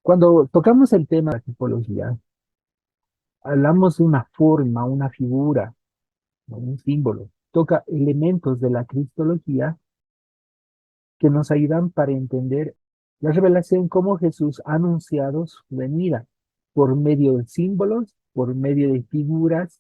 Cuando tocamos el tema de la tipología, hablamos de una forma, una figura, ¿no? Un símbolo. Toca elementos de la cristología que nos ayudan para entender la revelación, cómo Jesús ha anunciado su venida por medio de símbolos, por medio de figuras,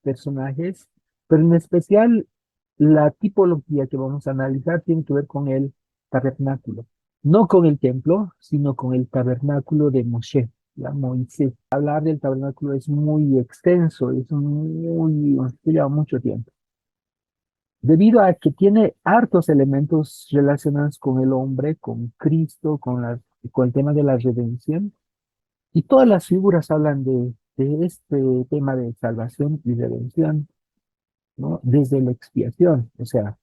personajes, pero en especial la tipología que vamos a analizar tiene que ver con el tabernáculo. No con el templo, sino con el tabernáculo de Moshe, ya Moisés. Hablar del tabernáculo es muy extenso, lleva mucho tiempo. Debido a que tiene hartos elementos relacionados con el hombre, con Cristo, con el tema de la redención, y todas las figuras hablan de este tema de salvación y redención, ¿no? Desde la expiación, o sea,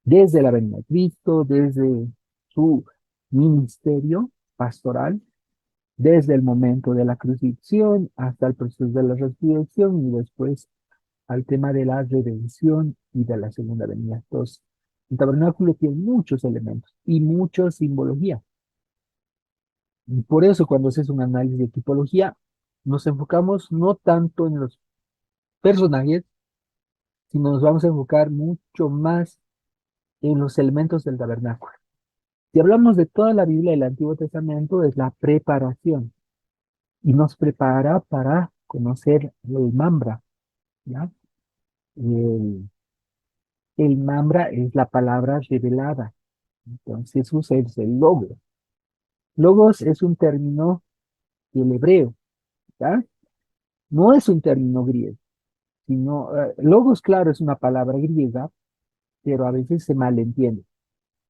desde la venida de Cristo, desde su ministerio pastoral, desde el momento de la crucifixión hasta el proceso de la resurrección y después al tema de la redención y de la segunda venida. Entonces, el tabernáculo tiene muchos elementos y mucha simbología. Y por eso cuando se hace un análisis de tipología, nos enfocamos no tanto en los personajes, sino nos vamos a enfocar mucho más en los elementos del tabernáculo. Si hablamos de toda la Biblia del Antiguo Testamento, es la preparación y nos prepara para conocer el Mambra, ¿ya? El, el Mambra es la palabra revelada. Entonces Jesús es el logos. Logos es un término del hebreo, ¿ya? No es un término griego, sino, logos, claro, es una palabra griega, pero a veces se malentiende.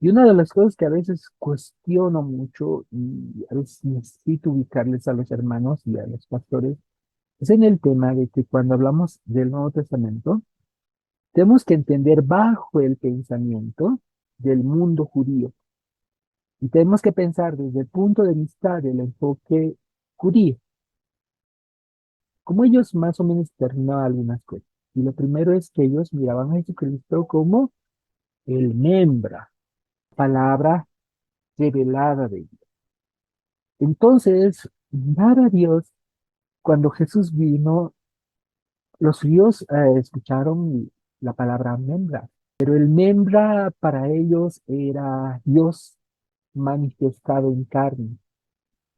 Y una de las cosas que a veces cuestiono mucho y a veces necesito ubicarles a los hermanos y a los pastores es en el tema de que cuando hablamos del Nuevo Testamento, tenemos que entender bajo el pensamiento del mundo judío. Y tenemos que pensar desde el punto de vista del enfoque judío, como ellos más o menos terminaban algunas cosas. Y lo primero es que ellos miraban a Jesucristo como el membra, palabra revelada de Dios. Entonces, para Dios, cuando Jesús vino, los judíos escucharon la palabra membra, pero el membra para ellos era Dios manifestado en carne,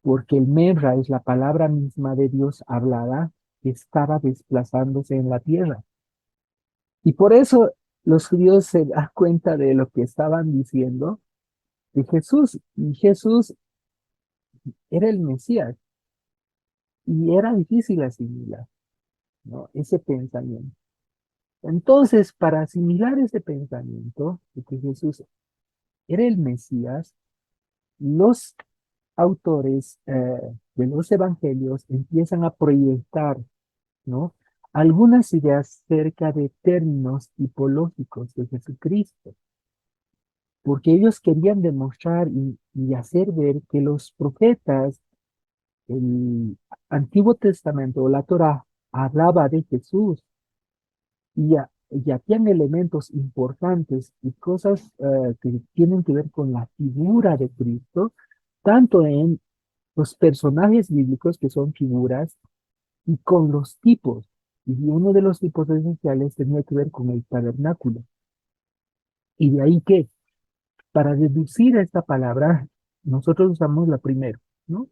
porque el membra es la palabra misma de Dios hablada que estaba desplazándose en la tierra. Y por eso los judíos se dan cuenta de lo que estaban diciendo de Jesús, y Jesús era el Mesías, y era difícil asimilar, ¿no? Ese pensamiento. Entonces, para asimilar ese pensamiento de que Jesús era el Mesías, los autores de los evangelios empiezan a proyectar, ¿no? Algunas ideas acerca de términos tipológicos de Jesucristo, porque ellos querían demostrar y hacer ver que los profetas, el Antiguo Testamento o la Torá, hablaba de Jesús y hacían elementos importantes y cosas que tienen que ver con la figura de Cristo, tanto en los personajes bíblicos que son figuras y con los tipos. Y uno de los tipos esenciales tenía que ver con el tabernáculo. Y de ahí que, para deducir a esta palabra, nosotros usamos la primera, ¿no?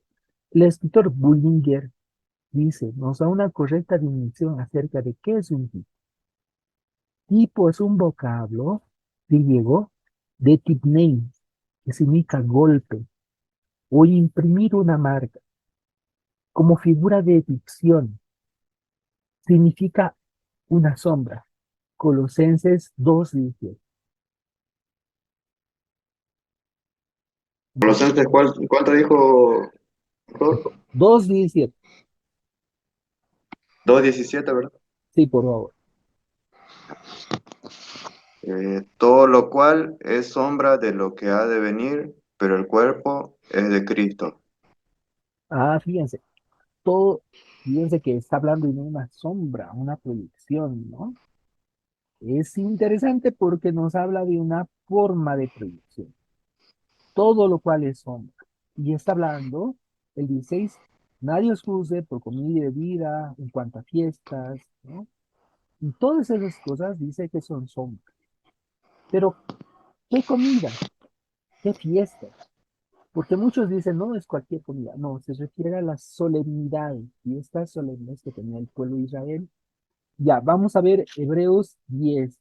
El escritor Bullinger dice, nos da una correcta definición acerca de qué es un tipo. Tipo es un vocablo griego de tipnein, que significa golpe o imprimir una marca. Como figura de dicción, significa una sombra. Colosenses 2:17. Colosenses, ¿cuánto dijo, pastor? 2:17. 2:17, ¿verdad? Sí, por favor. Todo lo cual es sombra de lo que ha de venir, pero el cuerpo es de Cristo. Ah, todo, fíjense que está hablando de una sombra, una proyección, ¿no? Es interesante porque nos habla de una forma de proyección, todo lo cual es sombra. Y está hablando El 16, nadie os juzgue por comida y bebida, en cuanto a fiestas, ¿no? Y todas esas cosas dice que son sombras. Pero, ¿qué comida? ¿Qué fiesta? Porque muchos dicen, no, es cualquier comida. No, se refiere a las solemnidades, fiestas solemnes que tenía el pueblo de Israel. Ya, vamos a ver Hebreos 10.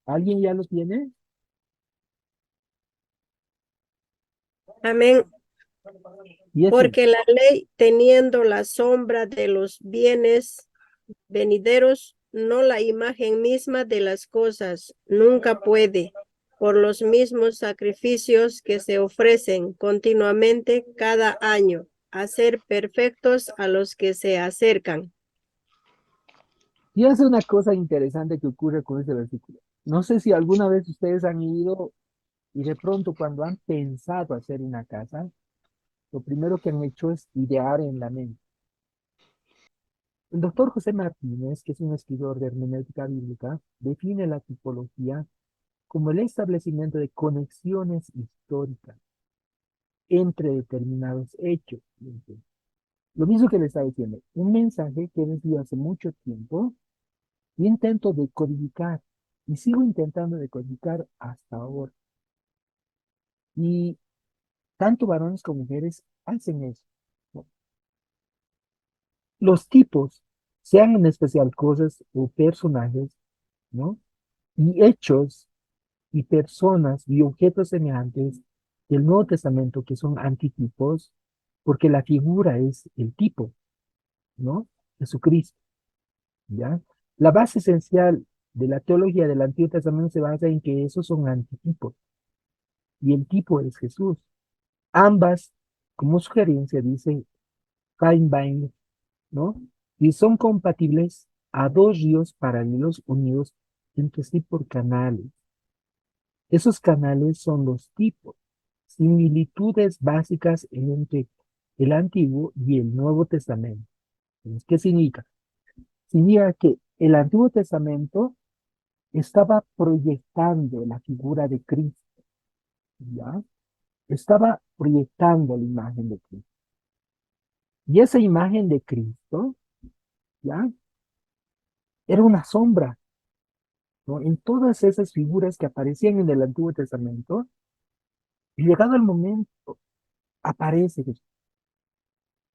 ¿Alguien ya lo tiene? Amén. 10. Porque la ley, teniendo la sombra de los bienes venideros, no la imagen misma de las cosas, nunca puede, por los mismos sacrificios que se ofrecen continuamente cada año, hacer perfectos a los que se acercan. Y es una cosa interesante que ocurre con este versículo. No sé si alguna vez ustedes han ido y de pronto cuando han pensado hacer una casa, lo primero que han hecho es idear en la mente. El doctor José Martínez, que es un escritor de hermenéutica bíblica, define la tipología como el establecimiento de conexiones históricas entre determinados hechos. Lo mismo que le está diciendo, un mensaje que he recibido hace mucho tiempo y intento decodificar y sigo intentando decodificar hasta ahora. Y tanto varones como mujeres hacen eso, ¿no? Los tipos, sean en especial cosas o personajes, ¿no? Y hechos y personas y objetos semejantes del Nuevo Testamento que son antitipos, porque la figura es el tipo, ¿no? Jesucristo, ¿ya? La base esencial de la teología del Antiguo Testamento se basa en que esos son antitipos y el tipo es Jesús. Ambas, como sugerencia, dice Feinbein, ¿no? Y son compatibles a dos ríos paralelos unidos entre sí por canales. Esos canales son los tipos, similitudes básicas entre el Antiguo y el Nuevo Testamento. Entonces, ¿qué significa? Significa que el Antiguo Testamento estaba proyectando la figura de Cristo, ¿ya? Estaba proyectando la imagen de Cristo. Y esa imagen de Cristo, ¿ya? Era una sombra, ¿no? En todas esas figuras que aparecían en el Antiguo Testamento, y llegado el momento, aparece Jesús.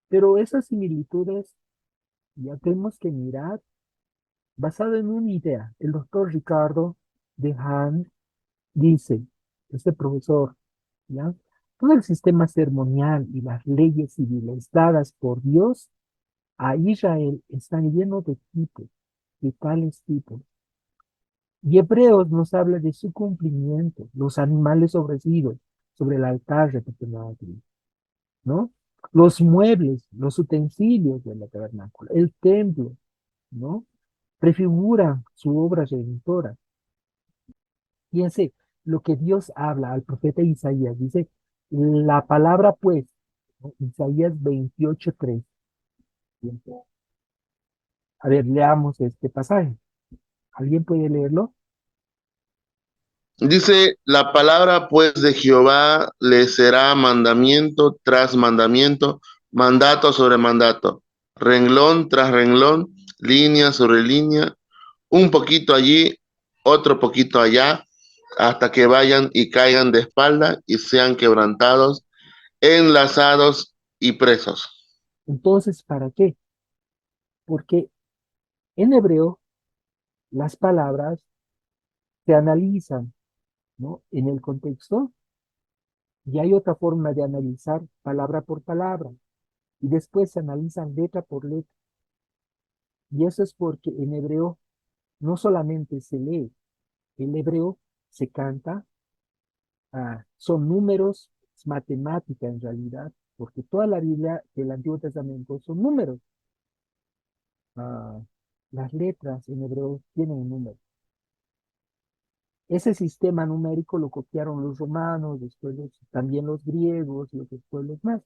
Pero esas similitudes ya tenemos que mirar basado en una idea. El doctor Ricardo de Hahn dice, este profesor, ¿ya? Todo el sistema ceremonial y las leyes civiles dadas por Dios a Israel están llenos de tipos, de tales tipos. Y Hebreos nos habla de su cumplimiento, los animales ofrecidos sobre el altar representaban a Cristo, ¿no? Los muebles, los utensilios de la tabernáculo, el templo, ¿no? Prefiguran su obra redentora. Fíjense lo que Dios habla al profeta Isaías. Dice, la palabra pues, ¿no? Isaías 28:3. A ver, leamos este pasaje. ¿Alguien puede leerlo? Dice, la palabra pues de Jehová le será mandamiento tras mandamiento, mandato sobre mandato, renglón tras renglón, línea sobre línea, un poquito allí, otro poquito allá, hasta que vayan y caigan de espalda y sean quebrantados, enlazados y presos. Entonces, ¿para qué? Porque en hebreo las palabras se analizan, ¿no? En el contexto y hay otra forma de analizar palabra por palabra y después se analizan letra por letra. Y eso es porque en hebreo no solamente se lee, el hebreo se canta, son números, es matemática en realidad, porque toda la Biblia del Antiguo Testamento son números. Ah, las letras en hebreo tienen un número. Ese sistema numérico lo copiaron los romanos, después también los griegos y otros pueblos más.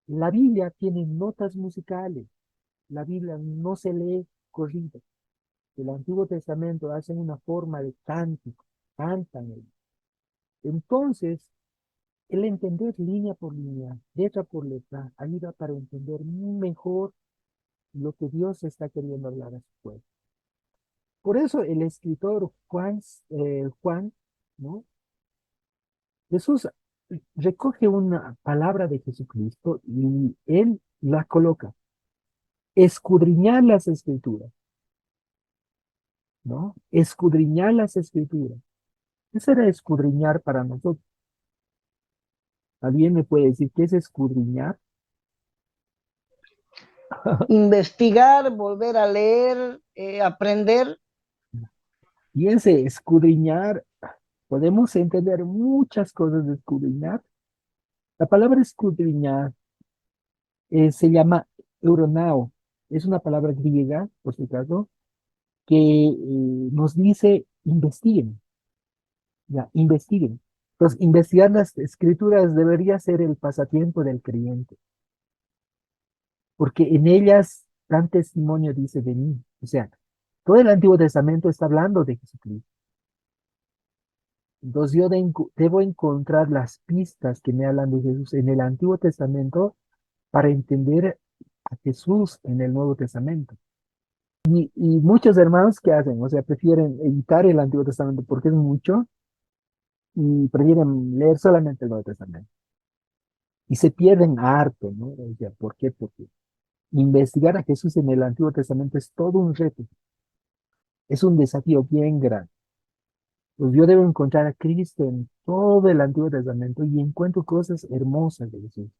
La Biblia tiene notas musicales. La Biblia no se lee corrida. El Antiguo Testamento hacen una forma de cántico, cantan ellos. Entonces, el entender línea por línea, letra por letra, ayuda para entender mejor lo que Dios está queriendo hablar a su pueblo. Por eso el escritor Juan, ¿no? Jesús recoge una palabra de Jesucristo y él la coloca. Escudriñar las escrituras, ¿no? Escudriñar las escrituras. ¿Qué será escudriñar para nosotros? ¿Alguien me puede decir qué es escudriñar? Investigar, volver a leer, aprender. Fíjense, escudriñar, podemos entender muchas cosas de escudriñar. La palabra escudriñar se llama euronao. Es una palabra griega, por si acaso, que nos dice investiguen, ya, investiguen. Entonces, investigar las escrituras debería ser el pasatiempo del creyente, porque en ellas dan testimonio, dice, de mí. O sea, todo el Antiguo Testamento está hablando de Jesucristo. Entonces yo debo encontrar las pistas que me hablan de Jesús en el Antiguo Testamento para entender a Jesús en el Nuevo Testamento. Y muchos hermanos que hacen, o sea, prefieren evitar el Antiguo Testamento porque es mucho y prefieren leer solamente el Nuevo Testamento. Y se pierden harto, ¿no? O sea, ¿por qué? Porque investigar a Jesús en el Antiguo Testamento es todo un reto. Es un desafío bien grande. Pues yo debo encontrar a Cristo en todo el Antiguo Testamento y encuentro cosas hermosas de Jesús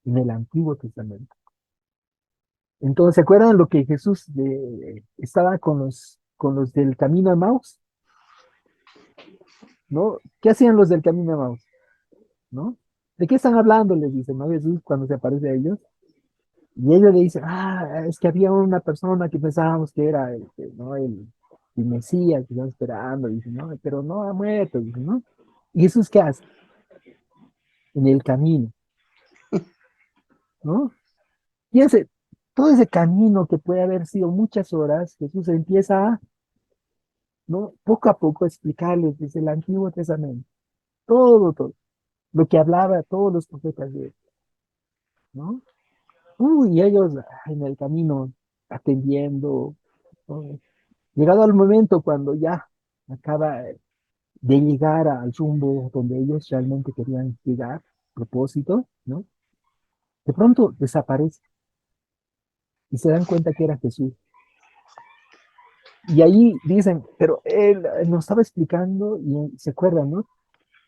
en el Antiguo Testamento. Entonces, ¿se acuerdan lo que Jesús estaba con los del camino de Maús? ¿No? ¿Qué hacían los del camino de Maús? ¿No? ¿De qué están hablando? Les dice, ¿no? Jesús cuando se aparece a ellos. Y ellos le dicen, es que había una persona que pensábamos que era ¿no? el Mesías que estamos esperando. Dice, no, pero no ha muerto. Dice, ¿no? ¿Y Jesús qué hace? En el camino, ¿no? Fíjense, todo ese camino que puede haber sido muchas horas, Jesús empieza a, ¿no? Poco a poco explicarles desde el Antiguo Testamento, todo, lo que hablaba todos los profetas de él, ¿no? Y ellos en el camino atendiendo, ¿no? Llegado al momento cuando ya acaba de llegar al rumbo donde ellos realmente querían llegar, propósito, ¿no? De pronto desaparece y se dan cuenta que era Jesús. Y ahí dicen, pero él nos estaba explicando y se acuerdan, ¿no?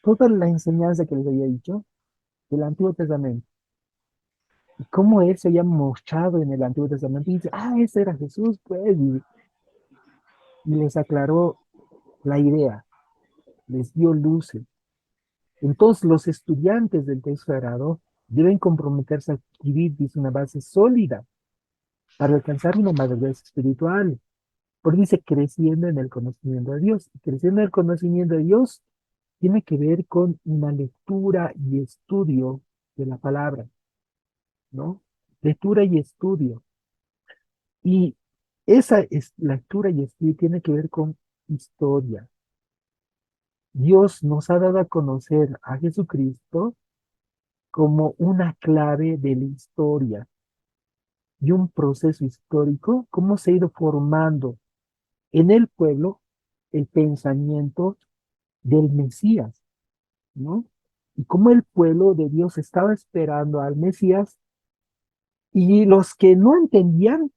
Toda la enseñanza que les había dicho del Antiguo Testamento. Y cómo él se había mostrado en el Antiguo Testamento. Y dice, ese era Jesús, pues. Y les aclaró la idea, les dio luces. Entonces, los estudiantes del texto sagrado deben comprometerse a adquirir, dice, una base sólida para alcanzar una madurez espiritual. Porque dice, creciendo en el conocimiento de Dios. Y creciendo en el conocimiento de Dios tiene que ver con una lectura y estudio de la palabra, ¿no? Lectura y estudio. Y esa lectura y estudio tiene que ver con historia. Dios nos ha dado a conocer a Jesucristo como una clave de la historia y un proceso histórico, cómo se ha ido formando en el pueblo el pensamiento del Mesías, ¿no? Y cómo el pueblo de Dios estaba esperando al Mesías y los que no entendían,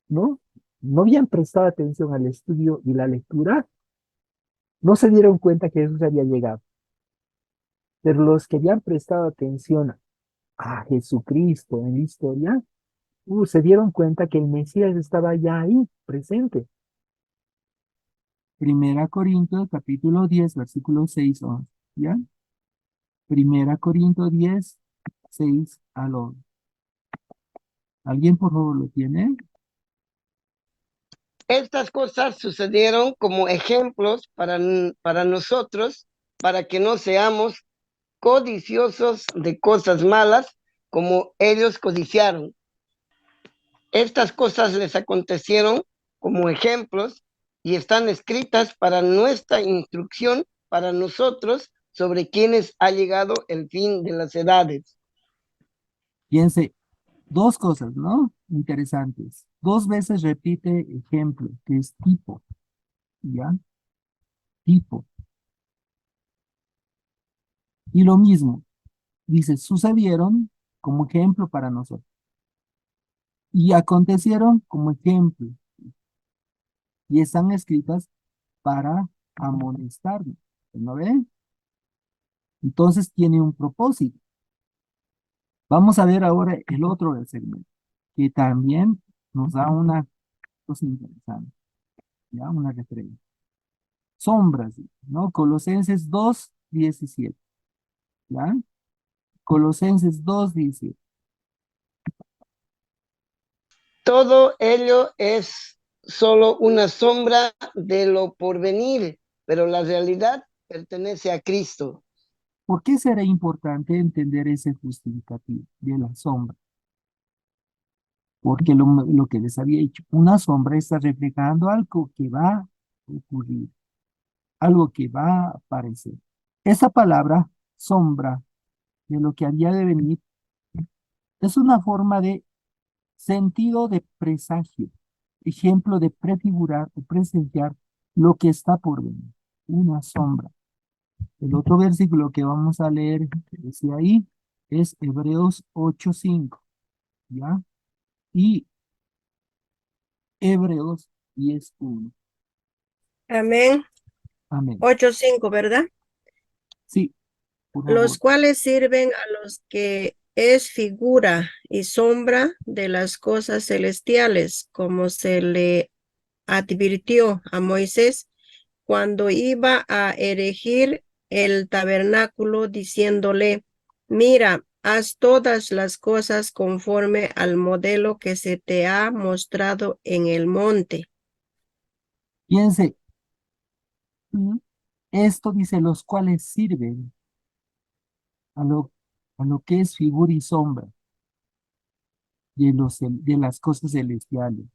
¿no? No habían prestado atención al estudio y la lectura, no se dieron cuenta que Jesús había llegado. Pero los que habían prestado atención a Jesucristo en la historia, se dieron cuenta que el Mesías estaba ya ahí, presente. Primera Corintios, capítulo 10, versículos 6 a 11, ¿ya? Primera Corintios 10, 6 al 11. ¿Alguien, por favor, lo tiene? Estas cosas sucedieron como ejemplos para nosotros, para que no seamos codiciosos de cosas malas como ellos codiciaron. Estas cosas les acontecieron como ejemplos y están escritas para nuestra instrucción, para nosotros, sobre quienes ha llegado el fin de las edades. Fíjense, dos cosas, ¿no? Interesantes. Dos veces repite ejemplo, que es tipo, ¿ya? Tipo. Y lo mismo, dice, sucedieron como ejemplo para nosotros. Y acontecieron como ejemplo. Y están escritas para amonestarnos. ¿No ven? Entonces tiene un propósito. Vamos a ver ahora el otro segmento, que también nos da una cosa interesante, ¿ya? Una referencia. Sombras, ¿no? Colosenses 2:17, ¿ya? Colosenses 2:17. Todo ello es solo una sombra de lo porvenir, pero la realidad pertenece a Cristo. ¿Por qué será importante entender ese justificativo de la sombra? Porque lo que les había dicho, una sombra está reflejando algo que va a ocurrir, algo que va a aparecer. Esa palabra, sombra, de lo que había de venir, es una forma de sentido de presagio, ejemplo de prefigurar o presenciar lo que está por venir, una sombra. El otro versículo que vamos a leer, que decía ahí, es Hebreos 8:5, ¿ya? Y Hebreos 10:1. Amén. Amén. 8:5, ¿verdad? Sí, por Los favor. cuales sirven a los que es figura y sombra de las cosas celestiales, como se le advirtió a Moisés cuando iba a erigir el tabernáculo, diciéndole, mira, haz todas las cosas conforme al modelo que se te ha mostrado en el monte. Fíjense, mm, esto dice los cuales sirven a lo que es figura y sombra de las cosas celestiales.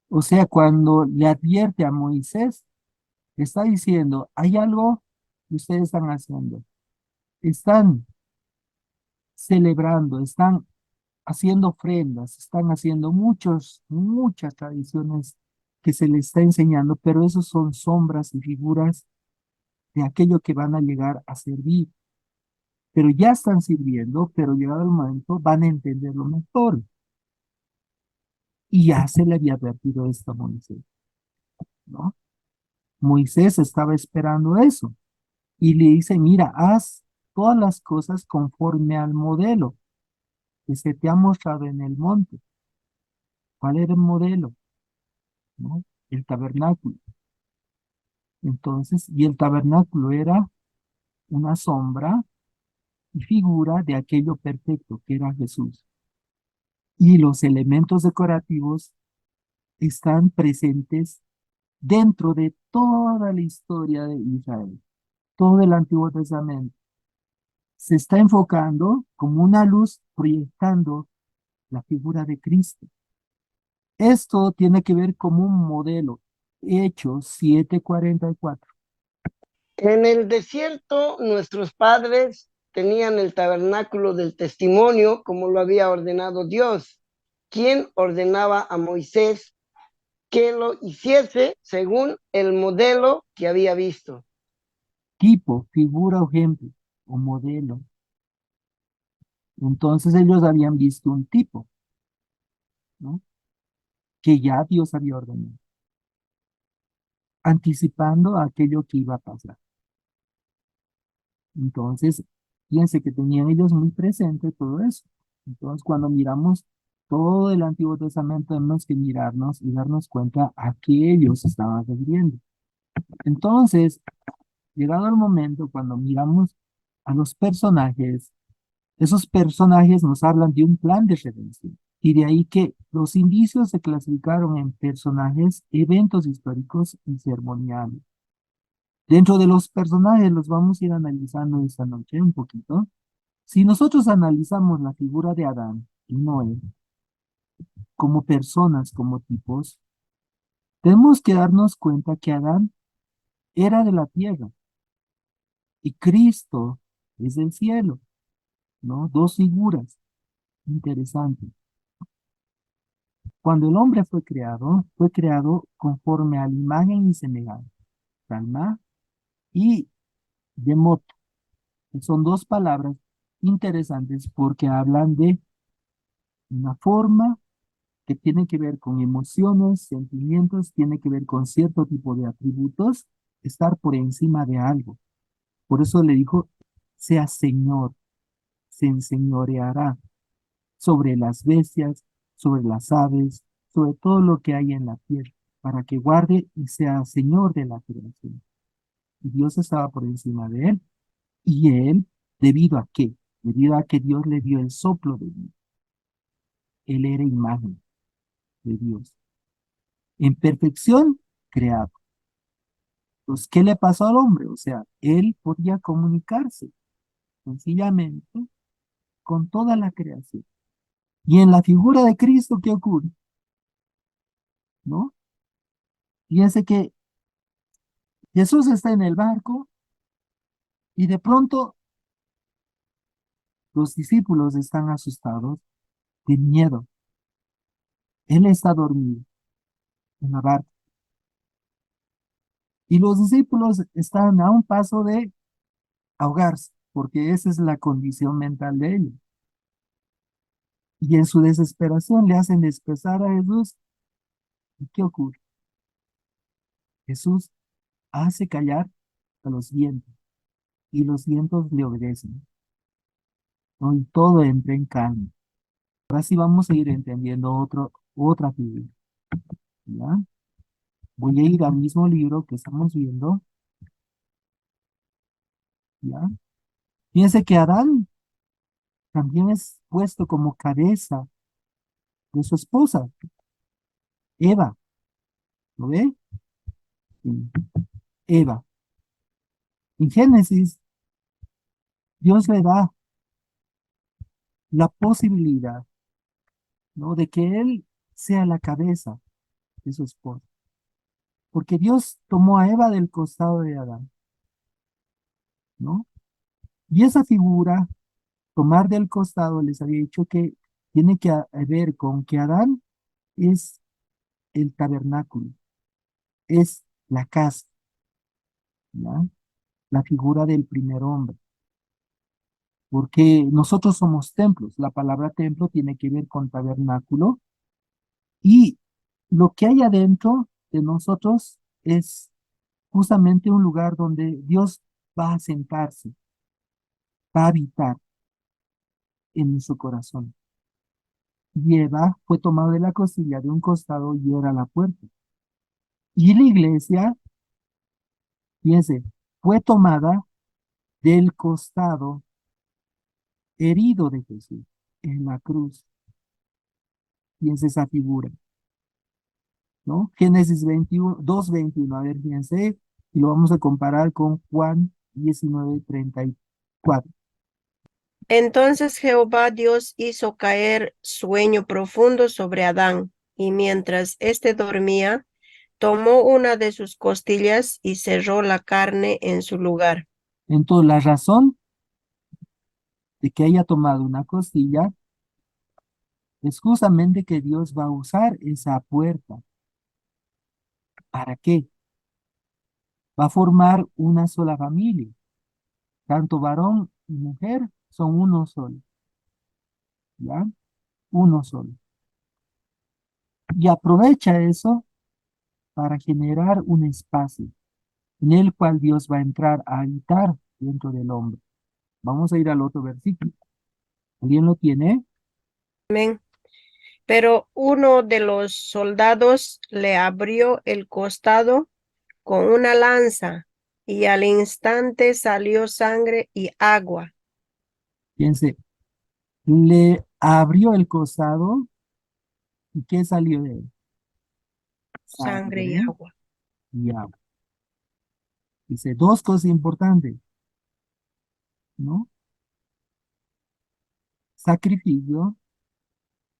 O sea, cuando le advierte a Moisés, está diciendo, hay algo que ustedes están haciendo. Están celebrando, están haciendo ofrendas, están haciendo muchas tradiciones que se les está enseñando, pero esos son sombras y figuras de aquello que van a llegar a servir. Pero ya están sirviendo, pero llegado el momento van a entenderlo mejor. Y ya se le había advertido esto a Moisés, ¿no? Moisés estaba esperando eso y le dice, mira, haz todas las cosas conforme al modelo que se te ha mostrado en el monte. ¿Cuál era el modelo? ¿No? El tabernáculo. Entonces, y el tabernáculo era una sombra y figura de aquello perfecto que era Jesús. Y los elementos decorativos están presentes dentro de toda la historia de Israel, todo el Antiguo Testamento. Se está enfocando como una luz proyectando la figura de Cristo. Esto tiene que ver como un modelo. Hechos 7:44. En el desierto, nuestros padres tenían el tabernáculo del testimonio como lo había ordenado Dios, quien ordenaba a Moisés que lo hiciese según el modelo que había visto. Tipo, figura o ejemplo o modelo. Entonces ellos habían visto un tipo, ¿no? Que ya Dios había ordenado, anticipando aquello que iba a pasar. Entonces, fíjense que tenían ellos muy presente todo eso. Entonces, cuando miramos todo el Antiguo Testamento, tenemos que mirarnos y darnos cuenta a qué ellos estaban refiriendo. Entonces, llegado el momento, cuando miramos a los personajes, esos personajes nos hablan de un plan de redención. Y de ahí que los indicios se clasificaron en personajes, eventos históricos y ceremoniales. Dentro de los personajes los vamos a ir analizando esta noche un poquito. Si nosotros analizamos la figura de Adán y Noé como personas, como tipos, tenemos que darnos cuenta que Adán era de la tierra, y Cristo es el cielo, ¿no? Dos figuras interesantes. Cuando el hombre fue creado conforme a la imagen y semejanza. Salma y demot, que son dos palabras interesantes porque hablan de una forma que tiene que ver con emociones, sentimientos, tiene que ver con cierto tipo de atributos, estar por encima de algo. Por eso le dijo, sea Señor, se enseñoreará sobre las bestias, sobre las aves, sobre todo lo que hay en la tierra, para que guarde y sea Señor de la creación. Y Dios estaba por encima de él. Y él, ¿debido a qué? Debido a que Dios le dio el soplo de vida. Él era imagen de Dios. En perfección, creado. Entonces, ¿qué le pasó al hombre? O sea, él podía comunicarse sencillamente con toda la creación. Y en la figura de Cristo, ¿qué ocurre? ¿No? Fíjense que Jesús está en el barco y de pronto los discípulos están asustados de miedo. Él está dormido en la barca. Y los discípulos están a un paso de ahogarse, porque esa es la condición mental de ellos. Y en su desesperación le hacen expresar a Jesús. ¿Y qué ocurre? Jesús hace callar a los vientos y los vientos le obedecen, ¿no? Y todo entra en calma. Ahora sí vamos a ir entendiendo otra figura, ¿ya? Voy a ir al mismo libro que estamos viendo, ¿ya? Fíjense que Adán también es puesto como cabeza de su esposa, Eva, ¿lo ve? Sí. Eva. En Génesis, Dios le da la posibilidad, ¿no? De que él sea la cabeza de su esposa. Porque Dios tomó a Eva del costado de Adán, ¿no? Y esa figura, tomar del costado, les había dicho que tiene que ver con que Adán es el tabernáculo, es la casa, ¿ya? La figura del primer hombre. Porque nosotros somos templos. La palabra templo tiene que ver con tabernáculo y lo que hay adentro de nosotros es justamente un lugar donde Dios va a sentarse, va a habitar en nuestro corazón. Y Eva fue tomada de la costilla de un costado y era la puerta. Y la iglesia, fíjense, fue tomada del costado herido de Jesús en la cruz. Fíjense esa figura, ¿no? Génesis 21, 2:21, a ver, fíjense, y lo vamos a comparar con Juan 19:34. Entonces Jehová Dios hizo caer sueño profundo sobre Adán, y mientras éste dormía, tomó una de sus costillas y cerró la carne en su lugar. Entonces, la razón de que haya tomado una costilla es justamente que Dios va a usar esa puerta. ¿Para qué? Va a formar una sola familia. Tanto varón y mujer son uno solo, ¿ya? Uno solo. Y aprovecha eso para generar un espacio en el cual Dios va a entrar a habitar dentro del hombre. Vamos a ir al otro versículo. ¿Alguien lo tiene? Amén. Pero uno de los soldados le abrió el costado con una lanza, y al instante salió sangre y agua. Fíjense, le abrió el costado y ¿qué salió de él? Sangre y Sangre agua. y agua. Dice dos cosas importantes, ¿no? Sacrificio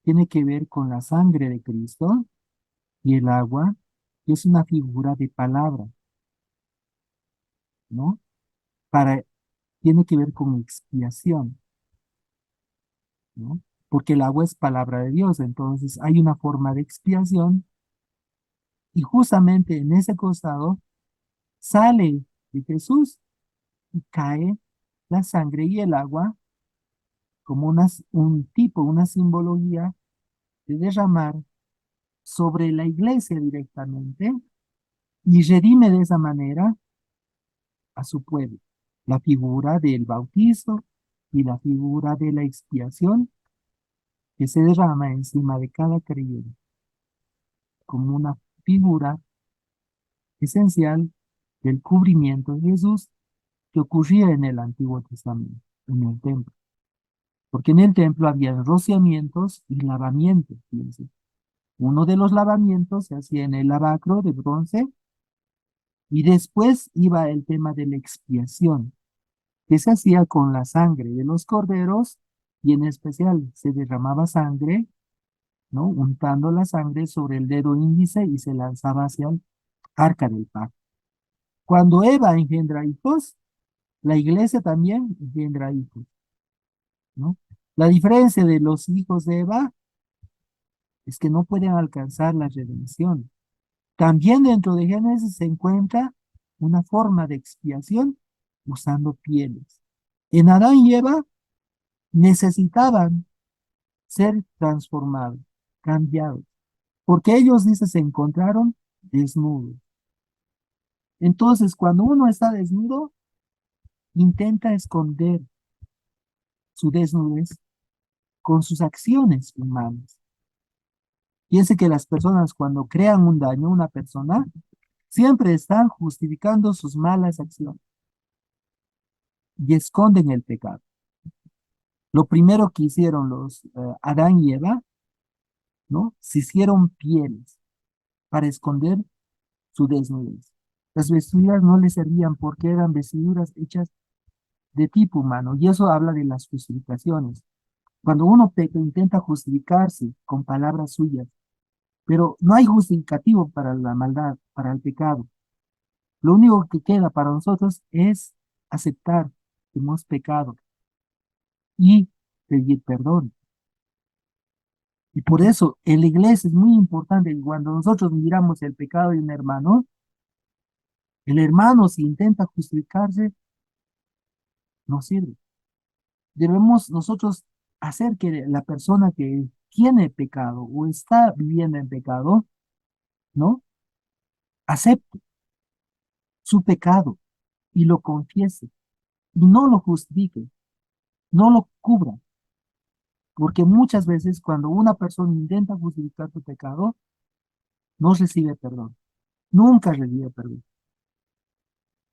tiene que ver con la sangre de Cristo y el agua es una figura de palabra, ¿no? Para tiene que ver con expiación, ¿no? Porque el agua es palabra de Dios, entonces hay una forma de expiación y justamente en ese costado sale de Jesús y cae la sangre y el agua como un tipo, una simbología de derramar sobre la iglesia directamente y redime de esa manera a su pueblo. La figura del bautizo y la figura de la expiación que se derrama encima de cada creyente como una figura esencial del cubrimiento de Jesús que ocurría en el Antiguo Testamento, en el templo. Porque en el templo había rociamientos y lavamientos, fíjense. Uno de los lavamientos se hacía en el lavacro de bronce y después iba el tema de la expiación, que se hacía con la sangre de los corderos y en especial se derramaba sangre, ¿no? Untando la sangre sobre el dedo índice y se lanzaba hacia el arca del pacto. Cuando Eva engendra hijos, la iglesia también engendra hijos, ¿no? La diferencia de los hijos de Eva es que no pueden alcanzar la redención. También dentro de Génesis se encuentra una forma de expiación usando pieles. En Adán y Eva necesitaban ser transformados, cambiados, porque ellos, dice, se encontraron desnudos. Entonces, cuando uno está desnudo, intenta esconder su desnudez con sus acciones humanas. Piense que las personas cuando crean un daño a una persona, siempre están justificando sus malas acciones y esconden el pecado. Lo primero que hicieron los Adán y Eva, ¿no? Se hicieron pieles para esconder su desnudez. Las vestiduras no les servían porque eran vestiduras hechas de tipo humano y eso habla de las justificaciones. Cuando uno peca, intenta justificarse con palabras suyas, pero no hay justificativo para la maldad, para el pecado. Lo único que queda para nosotros es aceptar que hemos pecado y pedir perdón. Y por eso en la iglesia es muy importante que cuando nosotros miramos el pecado de un hermano, el hermano si intenta justificarse, no sirve. Debemos nosotros hacer que la persona que tiene pecado o está viviendo en pecado, ¿no? Acepte su pecado y lo confiese y no lo justifique, no lo cubra. Porque muchas veces cuando una persona intenta justificar su pecado, no recibe perdón. Nunca recibe perdón.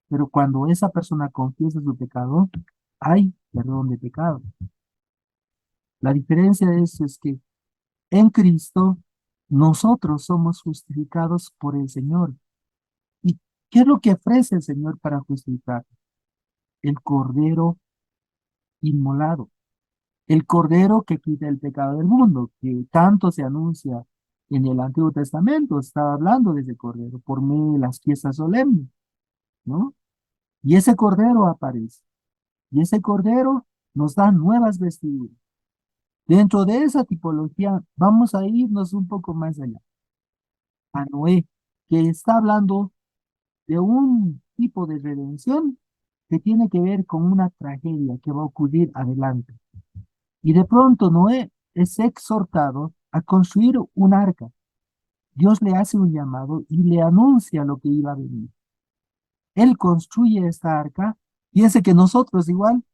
Pero cuando esa persona confiesa su pecado, hay perdón de pecado. La diferencia de eso es que en Cristo nosotros somos justificados por el Señor. ¿Y qué es lo que ofrece el Señor para justificar? El Cordero inmolado. El Cordero que quita el pecado del mundo, que tanto se anuncia en el Antiguo Testamento, estaba hablando de ese Cordero por medio de las fiestas solemnes, ¿no? Y ese Cordero aparece. Y ese Cordero nos da nuevas vestiduras. Dentro de esa tipología, vamos a irnos un poco más allá. A Noé, que está hablando de un tipo de redención que tiene que ver con una tragedia que va a ocurrir adelante. Y de pronto Noé es exhortado a construir un arca. Dios le hace un llamado y le anuncia lo que iba a venir. Él construye esta arca. Piense que nosotros igual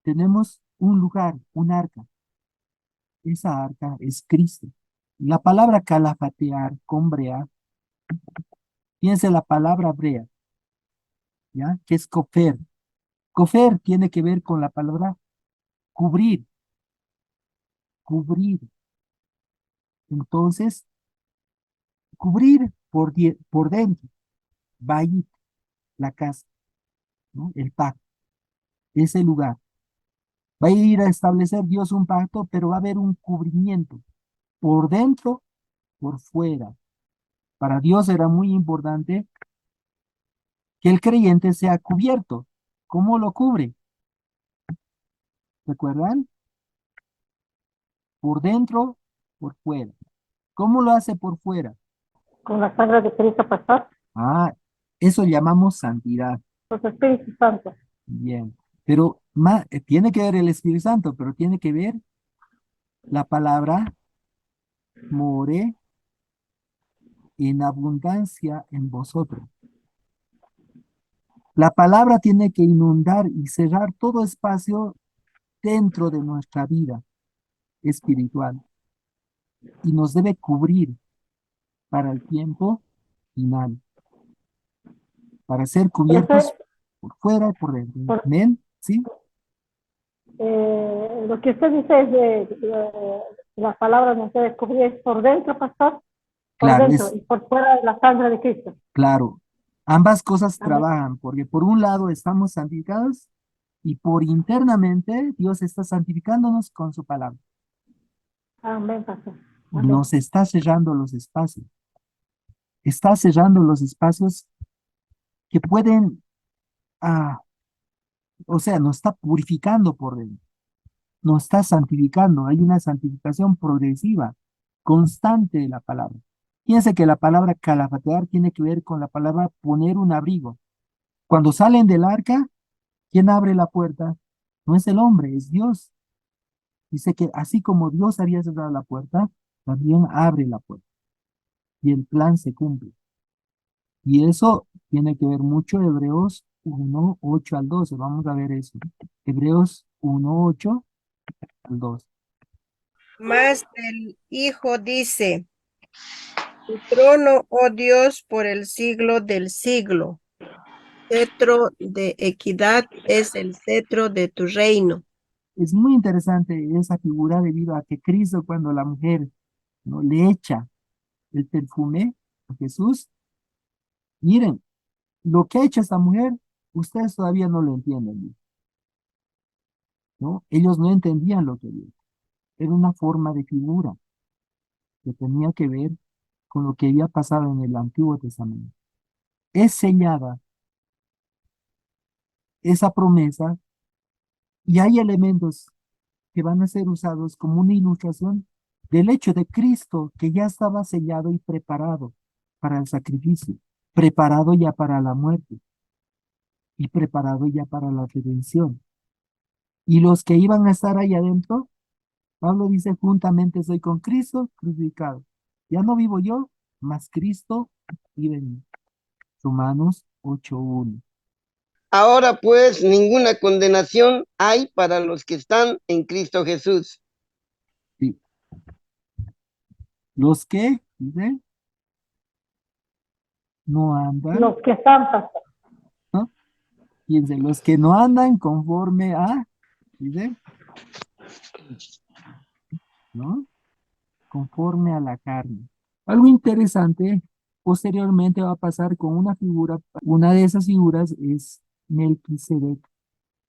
tenemos un lugar, un arca. Esa arca es Cristo. La palabra calafatear, combrear, piense la palabra hebrea, ¿ya? Que es cofer. Cofer tiene que ver con la palabra cubrir, cubrir. Entonces, cubrir por dentro, bayit, la casa, ¿no? El pacto, ese lugar. Va a ir a establecer Dios un pacto, pero va a haber un cubrimiento por dentro, por fuera. Para Dios era muy importante que el creyente sea cubierto. ¿Cómo lo cubre? ¿Se acuerdan? Por dentro, por fuera. ¿Cómo lo hace por fuera? Con la sangre de Cristo, pastor. Ah, eso llamamos santidad. Con su Espíritu Santo. Bien. Pero tiene que ver el Espíritu Santo, pero tiene que ver la palabra more en abundancia en vosotros. La palabra tiene que inundar y cerrar todo espacio dentro de nuestra vida espiritual y nos debe cubrir para el tiempo final, para ser cubiertos Entonces, por fuera y por dentro. por- ¿Amén? ¿Sí? lo que usted dice es la palabra nos debe cubrir por dentro, pastor, por Claro, dentro y por fuera de la sangre de Cristo. claro. Ambas cosas Amén. trabajan, porque por un lado estamos santificados y por internamente Dios está santificándonos con su palabra. Amén, pastor. Amén. Nos está cerrando los espacios. Está cerrando los espacios que pueden, o sea, nos está purificando por dentro, nos está santificando. Hay una santificación progresiva, constante de la palabra. Fíjense que la palabra calafatear tiene que ver con la palabra poner un abrigo. Cuando salen del arca, ¿quién abre la puerta? No es el hombre, es Dios. Dice que así como Dios había cerrado la puerta, también abre la puerta. Y el plan se cumple. Y eso tiene que ver mucho Hebreos 1, 8 al 12. Vamos a ver eso. Hebreos 1, 8 al 12. Mas el Hijo dice, tu trono, oh Dios, por el siglo del siglo. Cetro de equidad es el cetro de tu reino. Es muy interesante esa figura debido a que Cristo, cuando la mujer, ¿no?, le echa el perfume a Jesús, miren, lo que ha hecho esta mujer, ustedes todavía no lo entienden, ¿no? Ellos no entendían lo que vio. Era una forma de figura que tenía que ver con lo que había pasado en el Antiguo Testamento. Es sellada esa promesa y hay elementos que van a ser usados como una ilustración del hecho de Cristo que ya estaba sellado y preparado para el sacrificio, preparado ya para la muerte y preparado ya para la redención. Y los que iban a estar ahí adentro, Pablo dice, juntamente soy con Cristo crucificado. Ya no vivo yo, mas Cristo vive en mí. Romanos 8:1. Ahora pues ninguna condenación hay para los que están en Cristo Jesús. Sí. Los que, dice, no andan, Los que están, pastor. ¿no? Fíjense, los que no andan conforme a, dice, ¿no? Conforme a la carne. Algo interesante posteriormente va a pasar con una figura. Una de esas figuras es Melquisedec.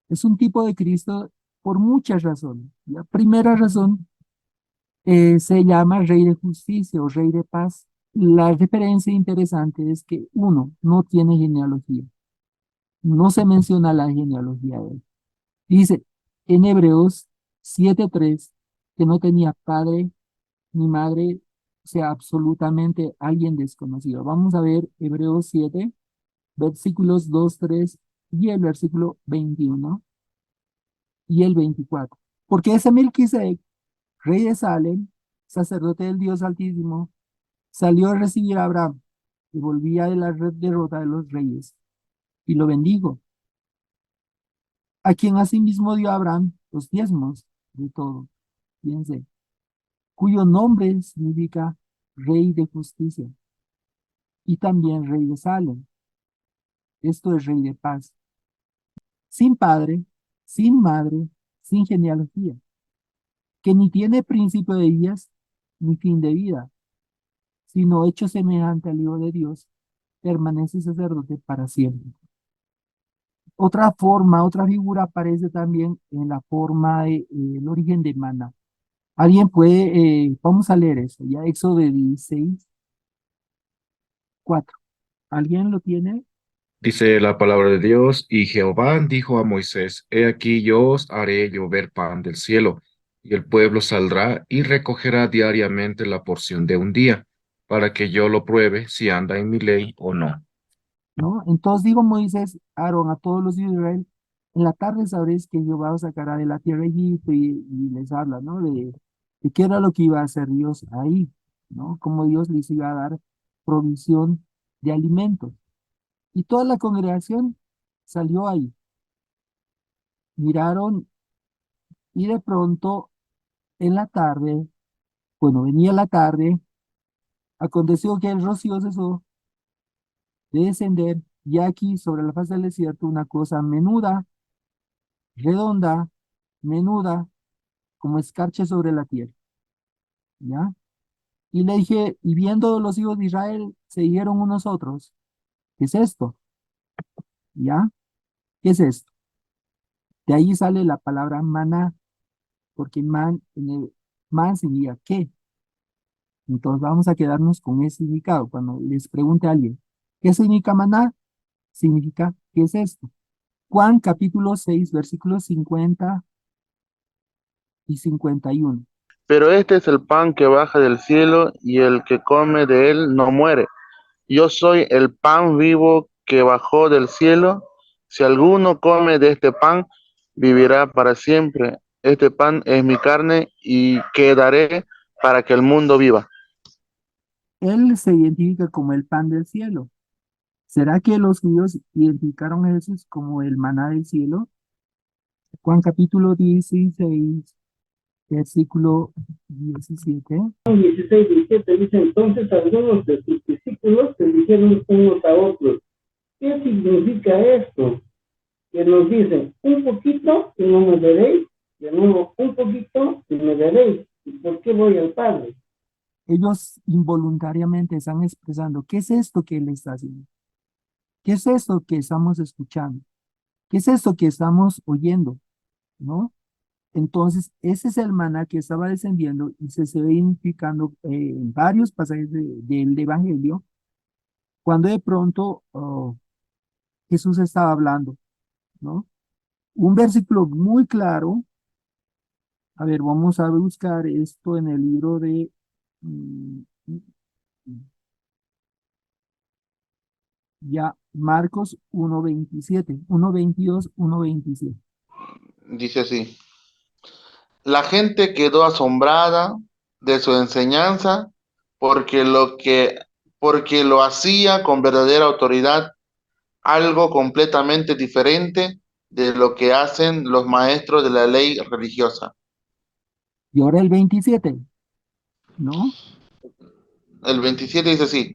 Es un tipo de Cristo por muchas razones. La primera razón se llama Rey de Justicia o Rey de Paz. La referencia interesante es que uno no tiene genealogía. No se menciona la genealogía de él. Dice en Hebreos 7:3 que no tenía padre ni madre, o sea, absolutamente alguien desconocido. Vamos a ver Hebreos 7, versículos 2, 3 y el versículo 21 y el 24. Porque ese Melquisedec, rey de Salem, sacerdote del Dios Altísimo, salió a recibir a Abraham y volvía de la derrota de los reyes y lo bendijo, a quien asimismo dio a Abraham los diezmos de todo. Fíjense, cuyo nombre significa Rey de Justicia y también Rey de Salem. Esto es Rey de Paz. Sin padre, sin madre, sin genealogía, que ni tiene principio de días ni fin de vida, sino hecho semejante al Hijo de Dios, permanece sacerdote para siempre. Otra forma, otra figura aparece también en la forma de el origen de Maná. Alguien puede, vamos a leer eso, ya Éxodo 16, 4. ¿Alguien lo tiene? Dice la palabra de Dios, y Jehová dijo a Moisés, he aquí yo os haré llover pan del cielo, y el pueblo saldrá y recogerá diariamente la porción de un día, para que yo lo pruebe si anda en mi ley o no. ¿No? Entonces digo Moisés, Aarón, a todos los de Israel, en la tarde sabréis que Jehová os sacará de la tierra de Egipto y les habla, ¿no? De qué era lo que iba a hacer Dios ahí, ¿no? Cómo Dios les iba a dar provisión de alimentos. Y toda la congregación salió ahí, miraron y de pronto en la tarde, bueno, venía la tarde, aconteció que el rocío cesó de descender y aquí sobre la faz del desierto una cosa menuda, redonda, menuda, como escarcha sobre la tierra, ¿ya? Y le dije, y viendo los hijos de Israel, se dijeron unos otros, ¿qué es esto? ¿Ya? ¿Qué es esto? De ahí sale la palabra maná, porque man significa ¿qué? Entonces vamos a quedarnos con ese significado. Cuando les pregunte a alguien, ¿qué significa maná? Significa, ¿qué es esto? Juan capítulo 6, versículos 50 y 51. Pero este es el pan que baja del cielo, y el que come de él no muere. Yo soy el pan vivo que bajó del cielo. Si alguno come de este pan, vivirá para siempre. Este pan es mi carne y que daré para que el mundo viva. Él se identifica como el pan del cielo. ¿Será que los judíos identificaron a Jesús como el maná del cielo? Juan capítulo 16, versículo 17. 16, 17 dice: entonces algunos de sus discípulos se dijeron unos a otros: ¿qué significa esto? Que nos dicen, un poquito y no me veréis, de nuevo, un poquito y me veréis. ¿Y por qué voy al Padre? Ellos involuntariamente están expresando, ¿qué es esto que él está haciendo? ¿Qué es esto que estamos escuchando? ¿Qué es esto que estamos oyendo? ¿No? Entonces, ese es el maná que estaba descendiendo y se ve identificando en varios pasajes del Evangelio, cuando de pronto Jesús estaba hablando, ¿no? Un versículo muy claro. A ver, vamos a buscar esto en el libro de mm, ya Marcos 1:27, 1:22, 1:27. Dice así: la gente quedó asombrada de su enseñanza porque porque lo hacía con verdadera autoridad, algo completamente diferente de lo que hacen los maestros de la ley religiosa. Y ahora el 27, ¿no? El 27 dice así: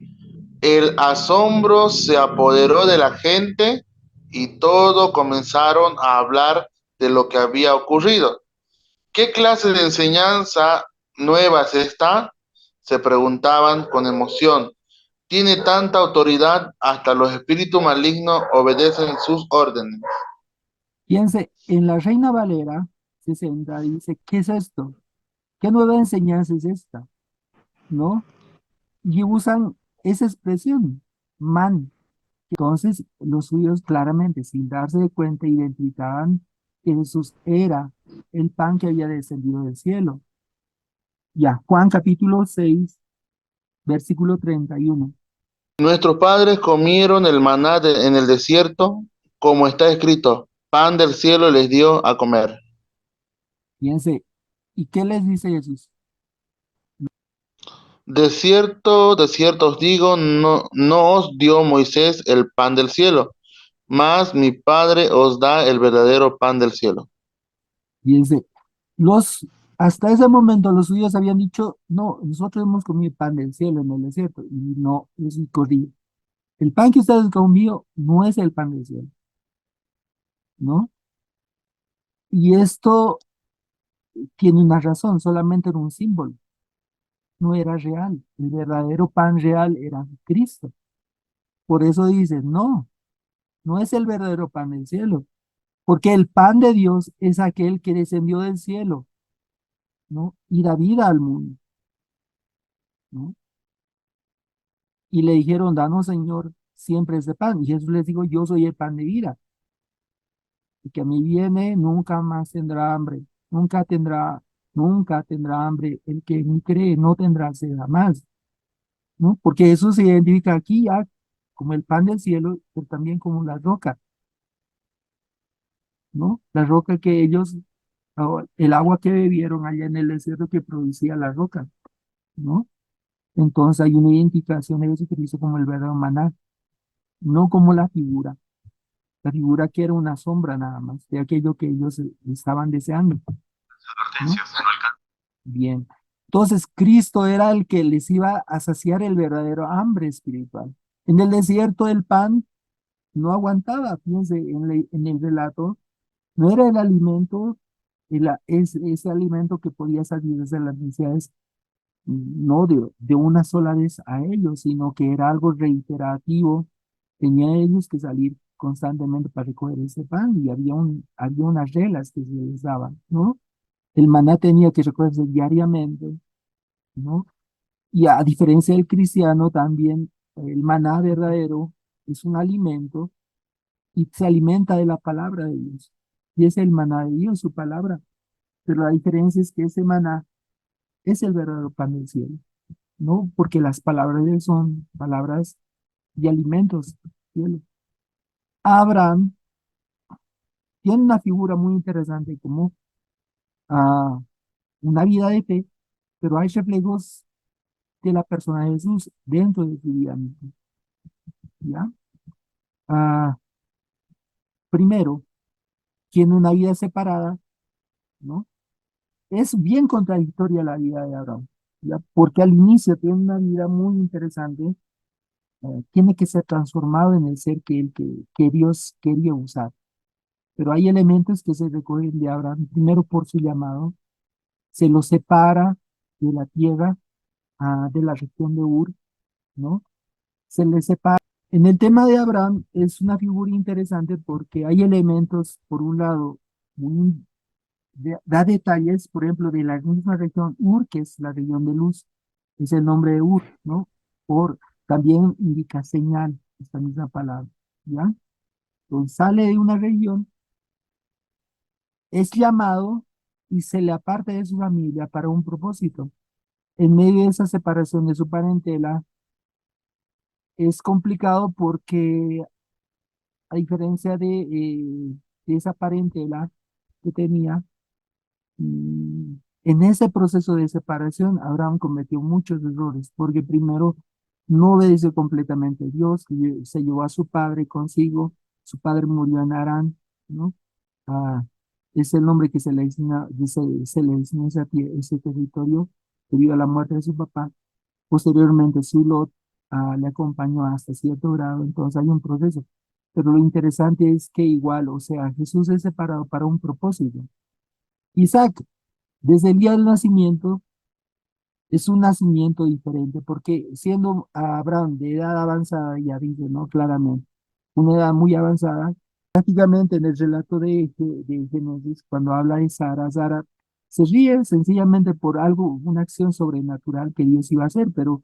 el asombro se apoderó de la gente y todos comenzaron a hablar de lo que había ocurrido. ¿Qué clase de enseñanza nueva es esta? Se preguntaban con emoción. Tiene tanta autoridad, hasta los espíritus malignos obedecen sus órdenes. Piense, en la Reina Valera 60 dice, ¿qué es esto? ¿Qué nueva enseñanza es esta? ¿No? Y usan esa expresión, man. Entonces, los judíos claramente, sin darse de cuenta, identificaban que Jesús era el pan que había descendido del cielo. Ya, Juan capítulo 6, versículo 31. Nuestros padres comieron el maná en el desierto, como está escrito, pan del cielo les dio a comer. Fíjense, ¿y qué les dice Jesús? De cierto os digo, no os dio Moisés el pan del cielo, mas mi Padre os da el verdadero pan del cielo. Fíjense, hasta ese momento los judíos habían dicho, no, nosotros hemos comido pan del cielo en el desierto, y no, es incorrecto. El pan que ustedes han comido no es el pan del cielo, ¿no? Y esto tiene una razón, solamente era un símbolo, no era real. El verdadero pan real era Cristo. Por eso dice, no, no es el verdadero pan del cielo, porque el pan de Dios es aquel que descendió del cielo, ¿no? Y da vida al mundo, ¿no? Y le dijeron, danos, Señor, siempre ese pan. Y Jesús les dijo, yo soy el pan de vida. El que a mí viene nunca más tendrá hambre, nunca tendrá hambre. El que en mí cree no tendrá sed jamás, ¿no? Porque eso se identifica aquí ya como el pan del cielo, pero también como la roca, ¿no? La roca que ellos, el agua que bebieron allá en el desierto que producía la roca, ¿no? Entonces hay una identificación de Jesucristo como el verdadero maná, no como la figura que era una sombra nada más de aquello que ellos estaban deseando, ¿no? Bien. Entonces, Cristo era el que les iba a saciar el verdadero hambre espiritual. En el desierto el pan no aguantaba, fíjense en el relato, no era el alimento, ese alimento que podía salir desde las necesidades, no de una sola vez a ellos, sino que era algo reiterativo. Tenían ellos que salir constantemente para recoger ese pan y había unas reglas que se les daban, ¿no? El maná tenía que recogerse diariamente, ¿no? Y a diferencia del cristiano, también el maná verdadero es un alimento y se alimenta de la palabra de Dios. Y es el maná de Dios, su palabra. Pero la diferencia es que ese maná es el verdadero pan del cielo, ¿no? Porque las palabras de Él son palabras y alimentos del cielo. Abraham tiene una figura muy interesante como una vida de fe, pero hay reflejos de la persona de Jesús dentro de su vida misma, ¿ya? Ah, primero, tiene una vida separada, ¿no? Es bien contradictoria la vida de Abraham, ¿ya? Porque al inicio tiene una vida muy interesante, tiene que ser transformado en el ser que Dios quería usar. Pero hay elementos que se recogen de Abraham, primero por su llamado, se lo separa de la tierra, de la región de Ur, ¿no? Se le separa. En el tema de Abraham es una figura interesante porque hay elementos, por un lado, muy da detalles, por ejemplo, de la misma región Ur, que es la región de luz, es el nombre de Ur, ¿no? También indica señal, esta misma palabra, ¿ya? Entonces sale de una región, es llamado y se le aparta de su familia para un propósito. En medio de esa separación de su parentela, es complicado porque, a diferencia de esa parentela que tenía, en ese proceso de separación, Abraham cometió muchos errores, porque primero no obedeció completamente a Dios, se llevó a su padre consigo, su padre murió en Harán, ¿no? Ah, es el nombre que se le designa, se le designa ese territorio debido a la muerte de su papá. Posteriormente, su Lot le acompañó hasta cierto grado, entonces hay un proceso. Pero lo interesante es que igual, o sea, Jesús es separado para un propósito. Isaac, desde el día del nacimiento, es un nacimiento diferente, porque siendo Abraham de edad avanzada, ya dice, ¿no? Claramente, una edad muy avanzada, prácticamente en el relato de Génesis, cuando habla de Sara se ríe sencillamente por algo, una acción sobrenatural que Dios iba a hacer, pero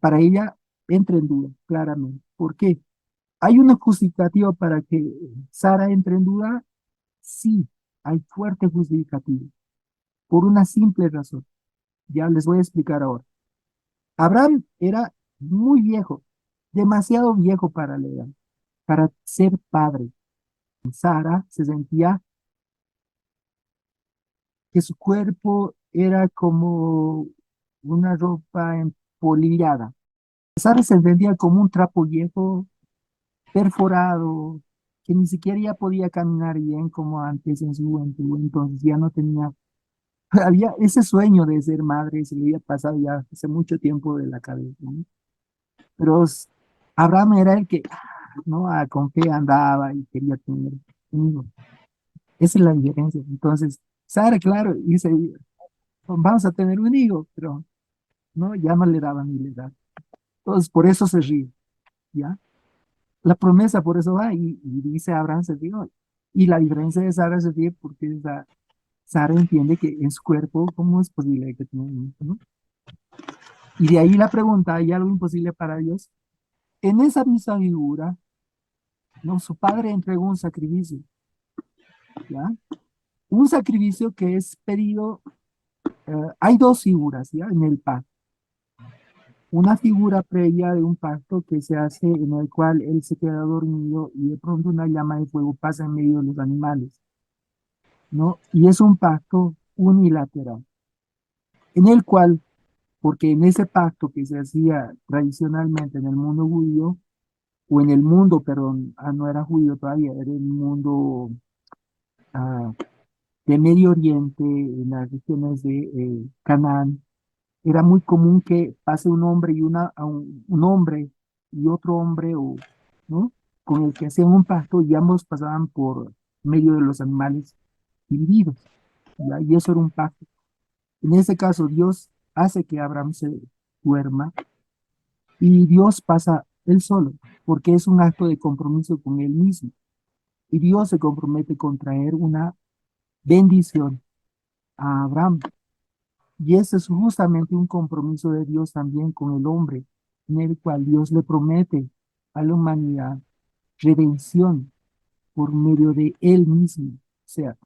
para ella entra en duda, claramente. ¿Por qué? ¿Hay una justificativa para que Sara entre en duda? Sí, hay fuerte justificativo, por una simple razón. Ya les voy a explicar ahora. Abraham era muy viejo, demasiado viejo para la edad, para ser padre. Sara se sentía que su cuerpo era como una ropa empolillada. Sara se sentía como un trapo viejo, perforado, que ni siquiera ya podía caminar bien como antes en su juventud, entonces ya no tenía, había ese sueño de ser madre, se le había pasado ya hace mucho tiempo de la cabeza, ¿no? Pero Abraham era el que, ¿no? Con fe andaba y quería tener un hijo. Esa es la diferencia. Entonces, Sara, claro, dice, vamos a tener un hijo, pero no, ya no le daban ni le daban. Entonces, por eso se ríe, ¿ya? La promesa por eso va y dice Abraham se ríe. Y la diferencia de Sara se ríe porque Sara entiende que en su cuerpo, ¿cómo es posible que tenga un hijo, no? Y de ahí la pregunta, ¿hay algo imposible para Dios? en esa misma figura, ¿no? Su padre entregó un sacrificio, ¿ya? Un sacrificio que es pedido, hay dos figuras, ¿ya? En el pacto. Una figura previa de un pacto que se hace en el cual él se queda dormido y de pronto una llama de fuego pasa en medio de los animales, ¿no? Y es un pacto unilateral, en el cual, porque en ese pacto que se hacía tradicionalmente en el mundo judío, o en el mundo, perdón, no era judío todavía, era el mundo ah, de Medio Oriente, en las regiones de Canaán, era muy común que pase un hombre y un hombre y otro hombre, ¿no? Con el que hacían un pacto y ambos pasaban por medio de los animales divididos, ¿ya? Y eso era un pacto. En ese caso, Dios hace que Abraham se duerma y Dios pasa él solo, porque es un acto de compromiso con él mismo. Y Dios se compromete con traer una bendición a Abraham. Y ese es justamente un compromiso de Dios también con el hombre, en el cual Dios le promete a la humanidad redención por medio de él mismo. O sea,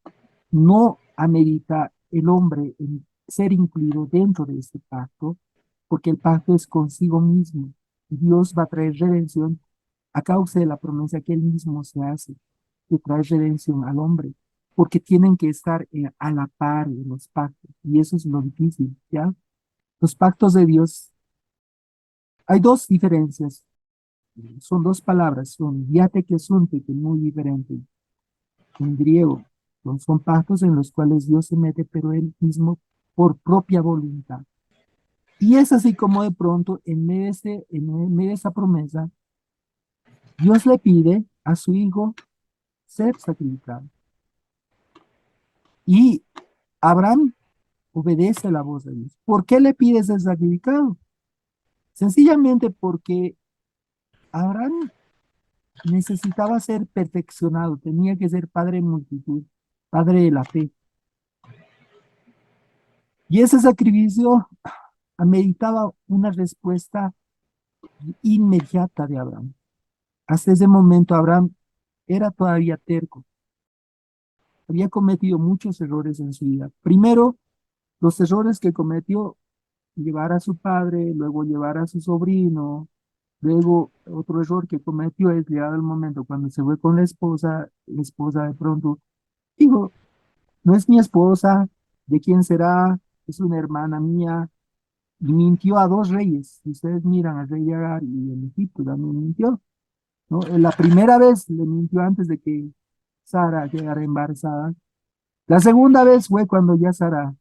no amerita el hombre en ser incluido dentro de este pacto, porque el pacto es consigo mismo. Y Dios va a traer redención a causa de la promesa que él mismo se hace, de traer redención al hombre, porque tienen que estar a la par de los pactos, y eso es lo difícil, ¿ya? Los pactos de Dios, hay dos diferencias, son dos palabras, son diate que sunte, que es muy diferente en griego, son pactos en los cuales Dios se mete, pero él mismo por propia voluntad. Y es así como de pronto, en medio de esa promesa, Dios le pide a su hijo ser sacrificado. Y Abraham obedece la voz de Dios. ¿Por qué le pide ser sacrificado? Sencillamente porque Abraham necesitaba ser perfeccionado, tenía que ser padre de multitud, padre de la fe. Y ese sacrificio ameritaba una respuesta inmediata de Abraham. Hasta ese momento Abraham era todavía terco, había cometido muchos errores en su vida. Primero, los errores que cometió, llevar a su padre, luego llevar a su sobrino, luego otro error que cometió es llegado el momento cuando se fue con la esposa de pronto dijo, no es mi esposa, ¿de quién será? Es una hermana mía, y mintió a dos reyes. Si ustedes miran al rey de Agar y en Egipto también mintió, ¿no? La primera vez le mintió antes de que Sara quedara embarazada. La segunda vez fue cuando ya Sara,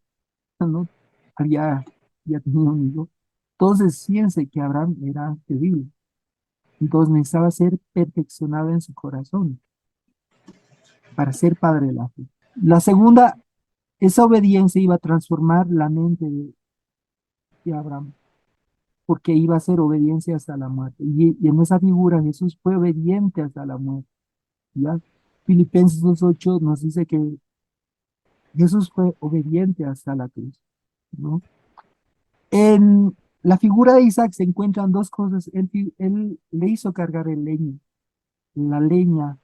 ¿no? ya tenía un hijo. Entonces, fíjense que Abraham era terrible. Entonces necesitaba ser perfeccionado en su corazón para ser padre de la fe. La segunda, esa obediencia iba a transformar la mente de Abraham, porque iba a ser obediencia hasta la muerte. Y en esa figura Jesús fue obediente hasta la muerte. ¿Ya? Filipenses 2:8 nos dice que Jesús fue obediente hasta la cruz, ¿no? En la figura de Isaac se encuentran dos cosas. Él le hizo cargar el leño, la leña,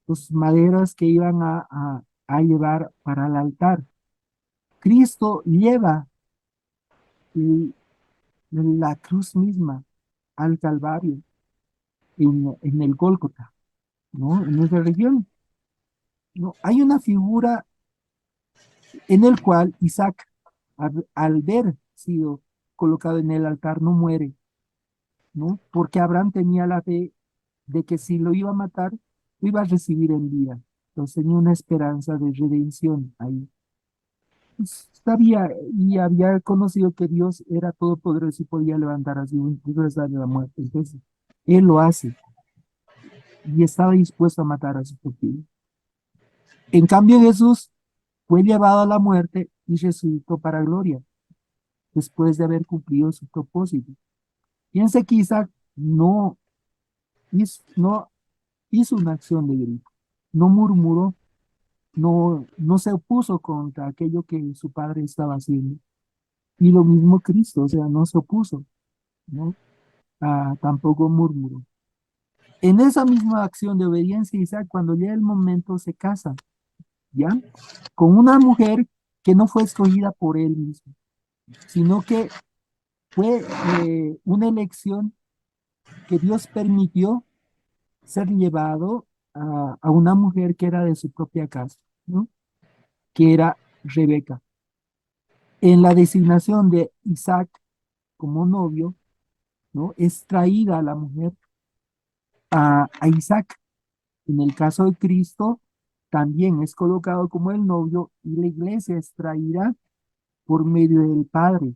las maderas que iban a llevar para el altar. Cristo lleva l- la cruz misma al Calvario, en el Gólgota, ¿no? En nuestra región, ¿no? Hay una figura en el cual Isaac, al ver sido colocado en el altar, no muere, ¿no? Porque Abraham tenía la fe de que si lo iba a matar, lo iba a recibir en vida. Entonces tenía una esperanza de redención ahí. Pues, sabía y había conocido que Dios era todopoderoso y podía levantar a su hijo de la muerte. Entonces, él lo hace y estaba dispuesto a matar a su propio hijo. En cambio, Jesús fue llevado a la muerte y resucitó para gloria, después de haber cumplido su propósito. Piense que Isaac no hizo una acción de grito, no murmuró, no se opuso contra aquello que su padre estaba haciendo. Y lo mismo Cristo, o sea, no se opuso, ¿no? tampoco murmuró. En esa misma acción de obediencia, Isaac, cuando llega el momento, se casa, ¿ya? Con una mujer que no fue escogida por él mismo, sino que fue una elección que Dios permitió ser llevado a una mujer que era de su propia casa, ¿no? Que era Rebeca. En la designación de Isaac como novio, ¿no? Es traída la mujer a Isaac. En el caso de Cristo, también es colocado como el novio y la iglesia es traída por medio del Padre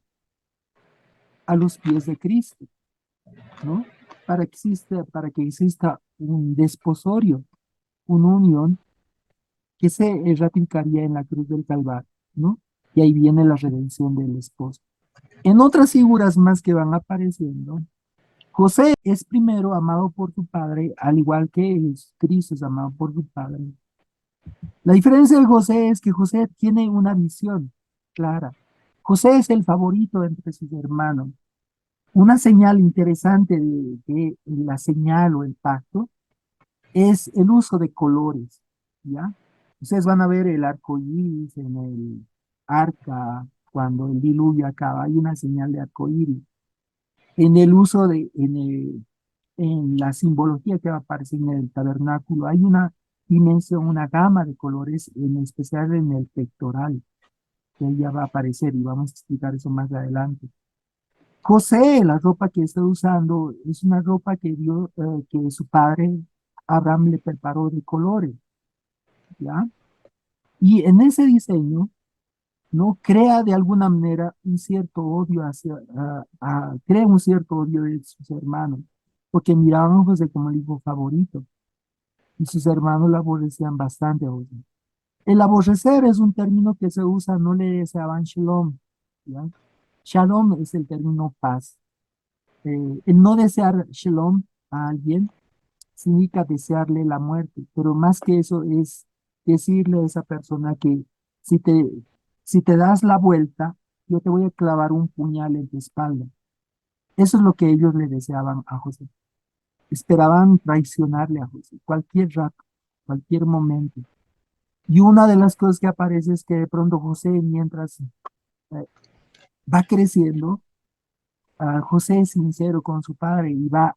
a los pies de Cristo, ¿no? Para que exista un desposorio, una unión que se ratificaría en la cruz del Calvario, ¿no? Y ahí viene la redención del esposo. En otras figuras más que van apareciendo, José es primero amado por su padre, al igual que Cristo es amado por su padre. La diferencia de José es que José tiene una visión clara. José es el favorito entre sus hermanos. Una señal interesante de la señal o el pacto es el uso de colores, ¿ya? Ustedes van a ver el arco iris en el arca, cuando el diluvio acaba, hay una señal de arco iris. En el uso en la simbología que va a aparecer en el tabernáculo, hay una dimensión, una gama de colores, en especial en el pectoral, que ya va a aparecer y vamos a explicar eso más adelante. José, la ropa que está usando es una ropa que su padre Abraham le preparó de colores, ¿ya? Y en ese diseño, ¿no? Crea de alguna manera un cierto odio crea un cierto odio de sus hermanos, porque miraban a José como el hijo favorito, y sus hermanos lo aborrecían bastante a José. El aborrecer es un término que se usa, no le deseaban shalom, ¿ya? Shalom es el término paz. El no desear shalom a alguien significa desearle la muerte, pero más que eso es decirle a esa persona que si te, si te das la vuelta, yo te voy a clavar un puñal en tu espalda. Eso es lo que ellos le deseaban a José. Esperaban traicionarle a José cualquier rato, cualquier momento. Y una de las cosas que aparece es que de pronto José, mientras va creciendo, José es sincero con su padre y va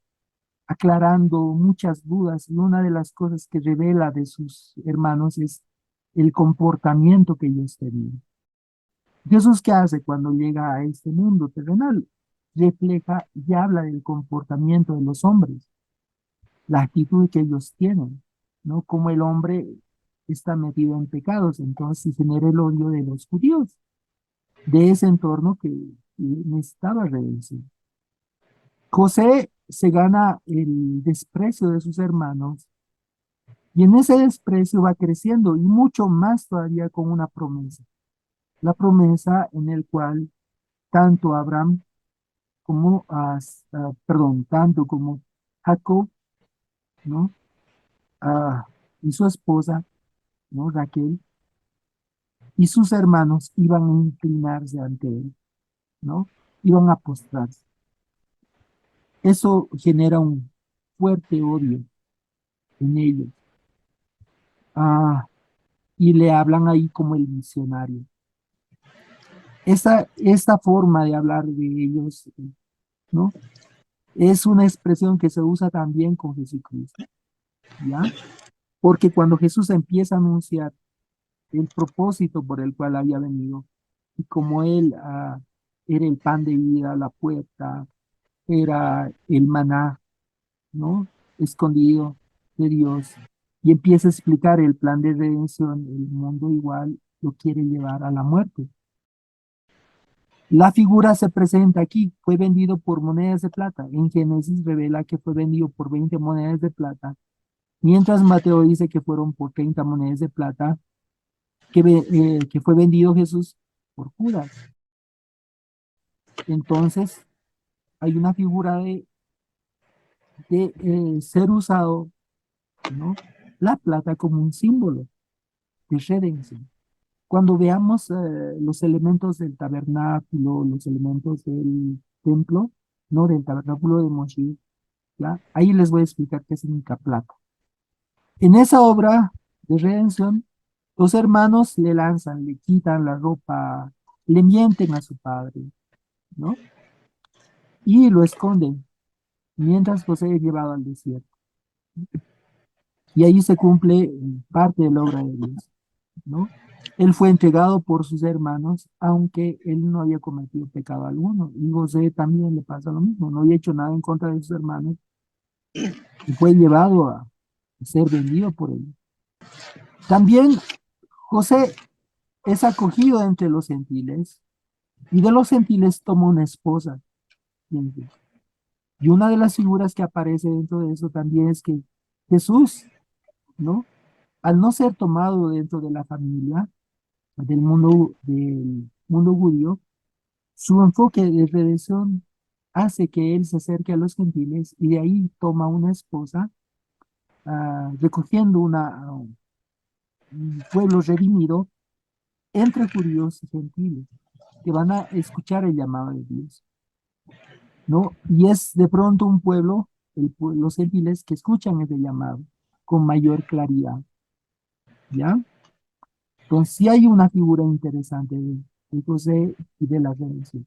aclarando muchas dudas, y una de las cosas que revela de sus hermanos es el comportamiento que ellos tenían. Jesús, ¿qué hace cuando llega a este mundo terrenal? Refleja y habla del comportamiento de los hombres, la actitud que ellos tienen, ¿no? Como el hombre está metido en pecados, entonces genera el odio de los judíos, de ese entorno que necesitaba redención. José se gana el desprecio de sus hermanos y en ese desprecio va creciendo y mucho más todavía con una promesa. La promesa en el cual tanto Abraham como, tanto como Jacob, ¿no? Y su esposa, ¿no? Raquel, y sus hermanos iban a inclinarse ante él, ¿no? Iban a postrarse. Eso genera un fuerte odio en ellos. Y le hablan ahí como el misionario. Esta forma de hablar de ellos, ¿no? Es una expresión que se usa también con Jesucristo, ¿ya? Porque cuando Jesús empieza a anunciar el propósito por el cual había venido, y como él era el pan de vida, la puerta, era el maná, ¿no? Escondido de Dios, y empieza a explicar el plan de redención, el mundo igual lo quiere llevar a la muerte. La figura se presenta aquí, fue vendido por monedas de plata. En Génesis revela que fue vendido por 20 monedas de plata, mientras Mateo dice que fueron por 30 monedas de plata, que fue vendido Jesús por Judas. Entonces, hay una figura de ser usado, ¿no? La plata como un símbolo de redención. Cuando veamos los elementos del tabernáculo, los elementos del templo, ¿no? Del tabernáculo de Moshe, ¿ya? Ahí les voy a explicar qué significa plata. En esa obra de redención, los hermanos le lanzan, le quitan la ropa, le mienten a su padre, ¿no? Y lo esconden, mientras José es llevado al desierto. Y ahí se cumple parte de la obra de Dios, ¿no? Él fue entregado por sus hermanos, aunque él no había cometido pecado alguno. Y José también le pasa lo mismo, no había hecho nada en contra de sus hermanos y fue llevado a ser vendido por ellos. También José es acogido entre los gentiles y de los gentiles toma una esposa. Fíjense. Y una de las figuras que aparece dentro de eso también es que Jesús, ¿no? Al no ser tomado dentro de la familia del mundo judío, su enfoque de redención hace que él se acerque a los gentiles y de ahí toma una esposa, recogiendo un pueblo redimido entre judíos y gentiles que van a escuchar el llamado de Dios, ¿no? Y es de pronto un pueblo, los gentiles, que escuchan ese llamado con mayor claridad, ¿ya? Entonces sí hay una figura interesante de José y de la redención.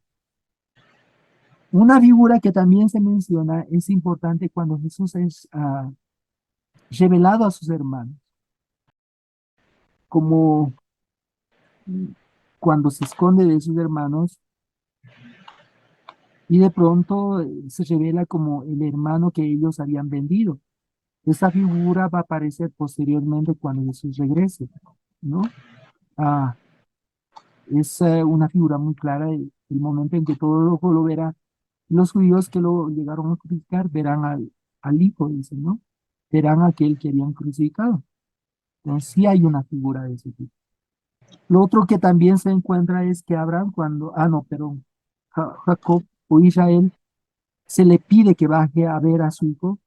Una figura que también se menciona es importante cuando Jesús es revelado a sus hermanos, como cuando se esconde de sus hermanos y de pronto se revela como el hermano que ellos habían vendido. Esta figura va a aparecer posteriormente cuando Jesús regrese, ¿no? Es una figura muy clara del momento en que todo ojo lo verá. Los judíos que lo llegaron a crucificar verán al Hijo, dice, ¿no? Verán a aquel que habían crucificado. Entonces sí hay una figura de ese tipo. Lo otro que también se encuentra es que Abraham no, perdón, Jacob o Israel se le pide que baje a ver a su hijo.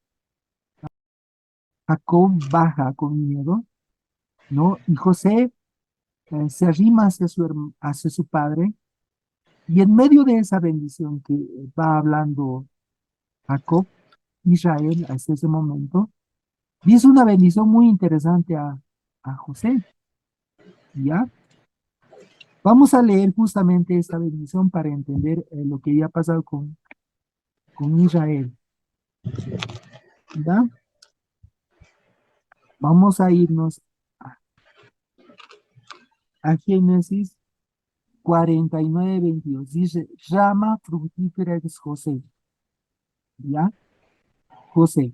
Jacob baja con miedo, ¿no? Y José se arrima hacia su padre, y en medio de esa bendición que va hablando Jacob, Israel, hasta ese momento, dice una bendición muy interesante a José, ¿ya? Vamos a leer justamente esta bendición para entender lo que había pasado con Israel, ¿ya? Vamos a irnos a Génesis 49:22. Dice, rama fructífera es José, ¿ya? José.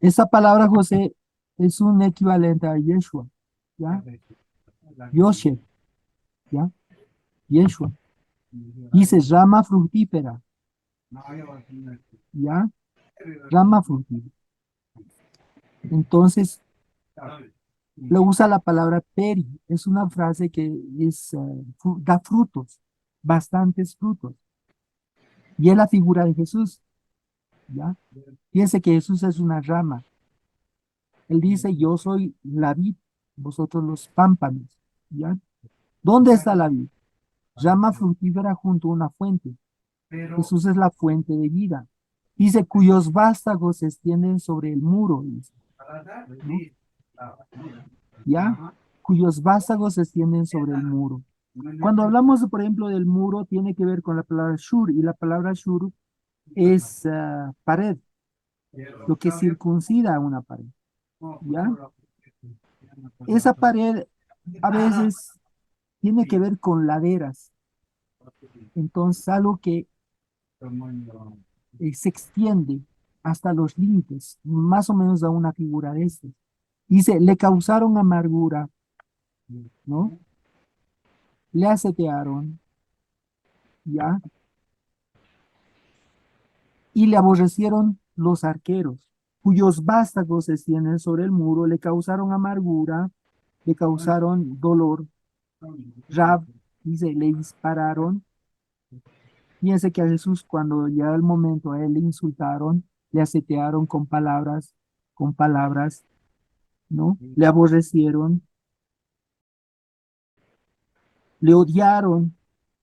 Esa palabra José es un equivalente a Yeshua, ¿ya? Yosef, ¿ya? Yeshua. Dice rama fructífera, ¿ya? Rama fructífera. Entonces, lo usa la palabra peri. Es una frase que da frutos, bastantes frutos. Y es la figura de Jesús, ¿ya? Fíjense que Jesús es una rama. Él dice, yo soy la vid, vosotros los pámpanos, ¿ya? ¿Dónde está la vid? Rama fructífera junto a una fuente. Jesús es la fuente de vida. Dice, cuyos vástagos se extienden sobre el muro, dice, ¿no? ¿Ya? Cuyos vástagos se extienden sobre el muro. Cuando hablamos, por ejemplo, del muro, tiene que ver con la palabra shur, y la palabra shur es pared, lo que circuncida a una pared, ¿ya? Esa pared a veces tiene que ver con laderas, entonces algo que se extiende hasta los límites, más o menos da una figura de este. Dice, le causaron amargura, ¿no? Le asetearon, ¿ya? Y le aborrecieron los arqueros, cuyos vástagos se extienden sobre el muro, le causaron amargura, le causaron dolor. Rab, dice, le dispararon. Fíjense que a Jesús, cuando llega el momento, a él le insultaron, le asetearon con palabras, ¿no? Le aborrecieron, le odiaron,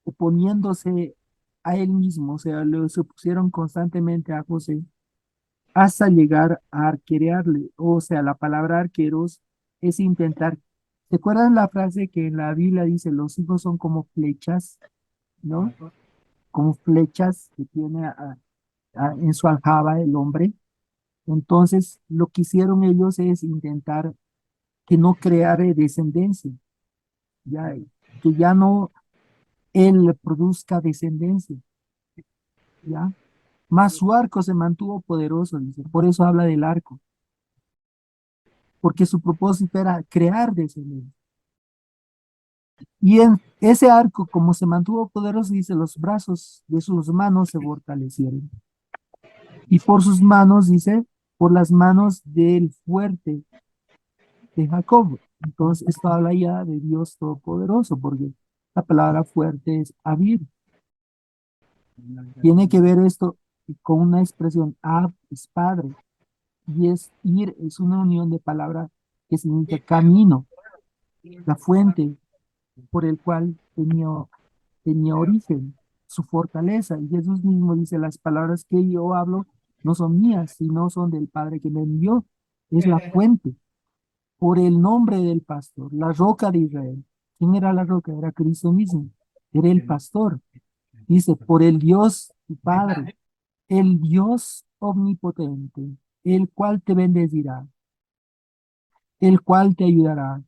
oponiéndose a él mismo, o sea, se opusieron constantemente a José hasta llegar a arquerearle. O sea, la palabra arqueros es intentar. ¿Se acuerdan la frase que en la Biblia dice, los hijos son como flechas, ¿no? Como flechas que tiene en su aljaba el hombre. Entonces, lo que hicieron ellos es intentar que no creara descendencia, ya, que ya no él produzca descendencia, ¿ya? Mas su arco se mantuvo poderoso, dice. Por eso habla del arco, porque su propósito era crear descendencia. Y en ese arco, como se mantuvo poderoso, dice, los brazos de sus manos se fortalecieron. Y por sus manos, dice, por las manos del fuerte de Jacob. Entonces, esto habla ya de Dios Todopoderoso, porque la palabra fuerte es Abir. Tiene que ver esto con una expresión, Ab es padre, y es Ir, es una unión de palabra que significa camino, la fuente por el cual tenía origen, su fortaleza. Y Jesús mismo dice, las palabras que yo hablo no son mías, sino son del Padre que me envió. Es la fuente, por el nombre del pastor, la roca de Israel. ¿Quién era la roca? Era Cristo mismo. Era el pastor. Dice, por el Dios tu Padre, el Dios omnipotente, el cual te bendecirá, el cual te ayudará.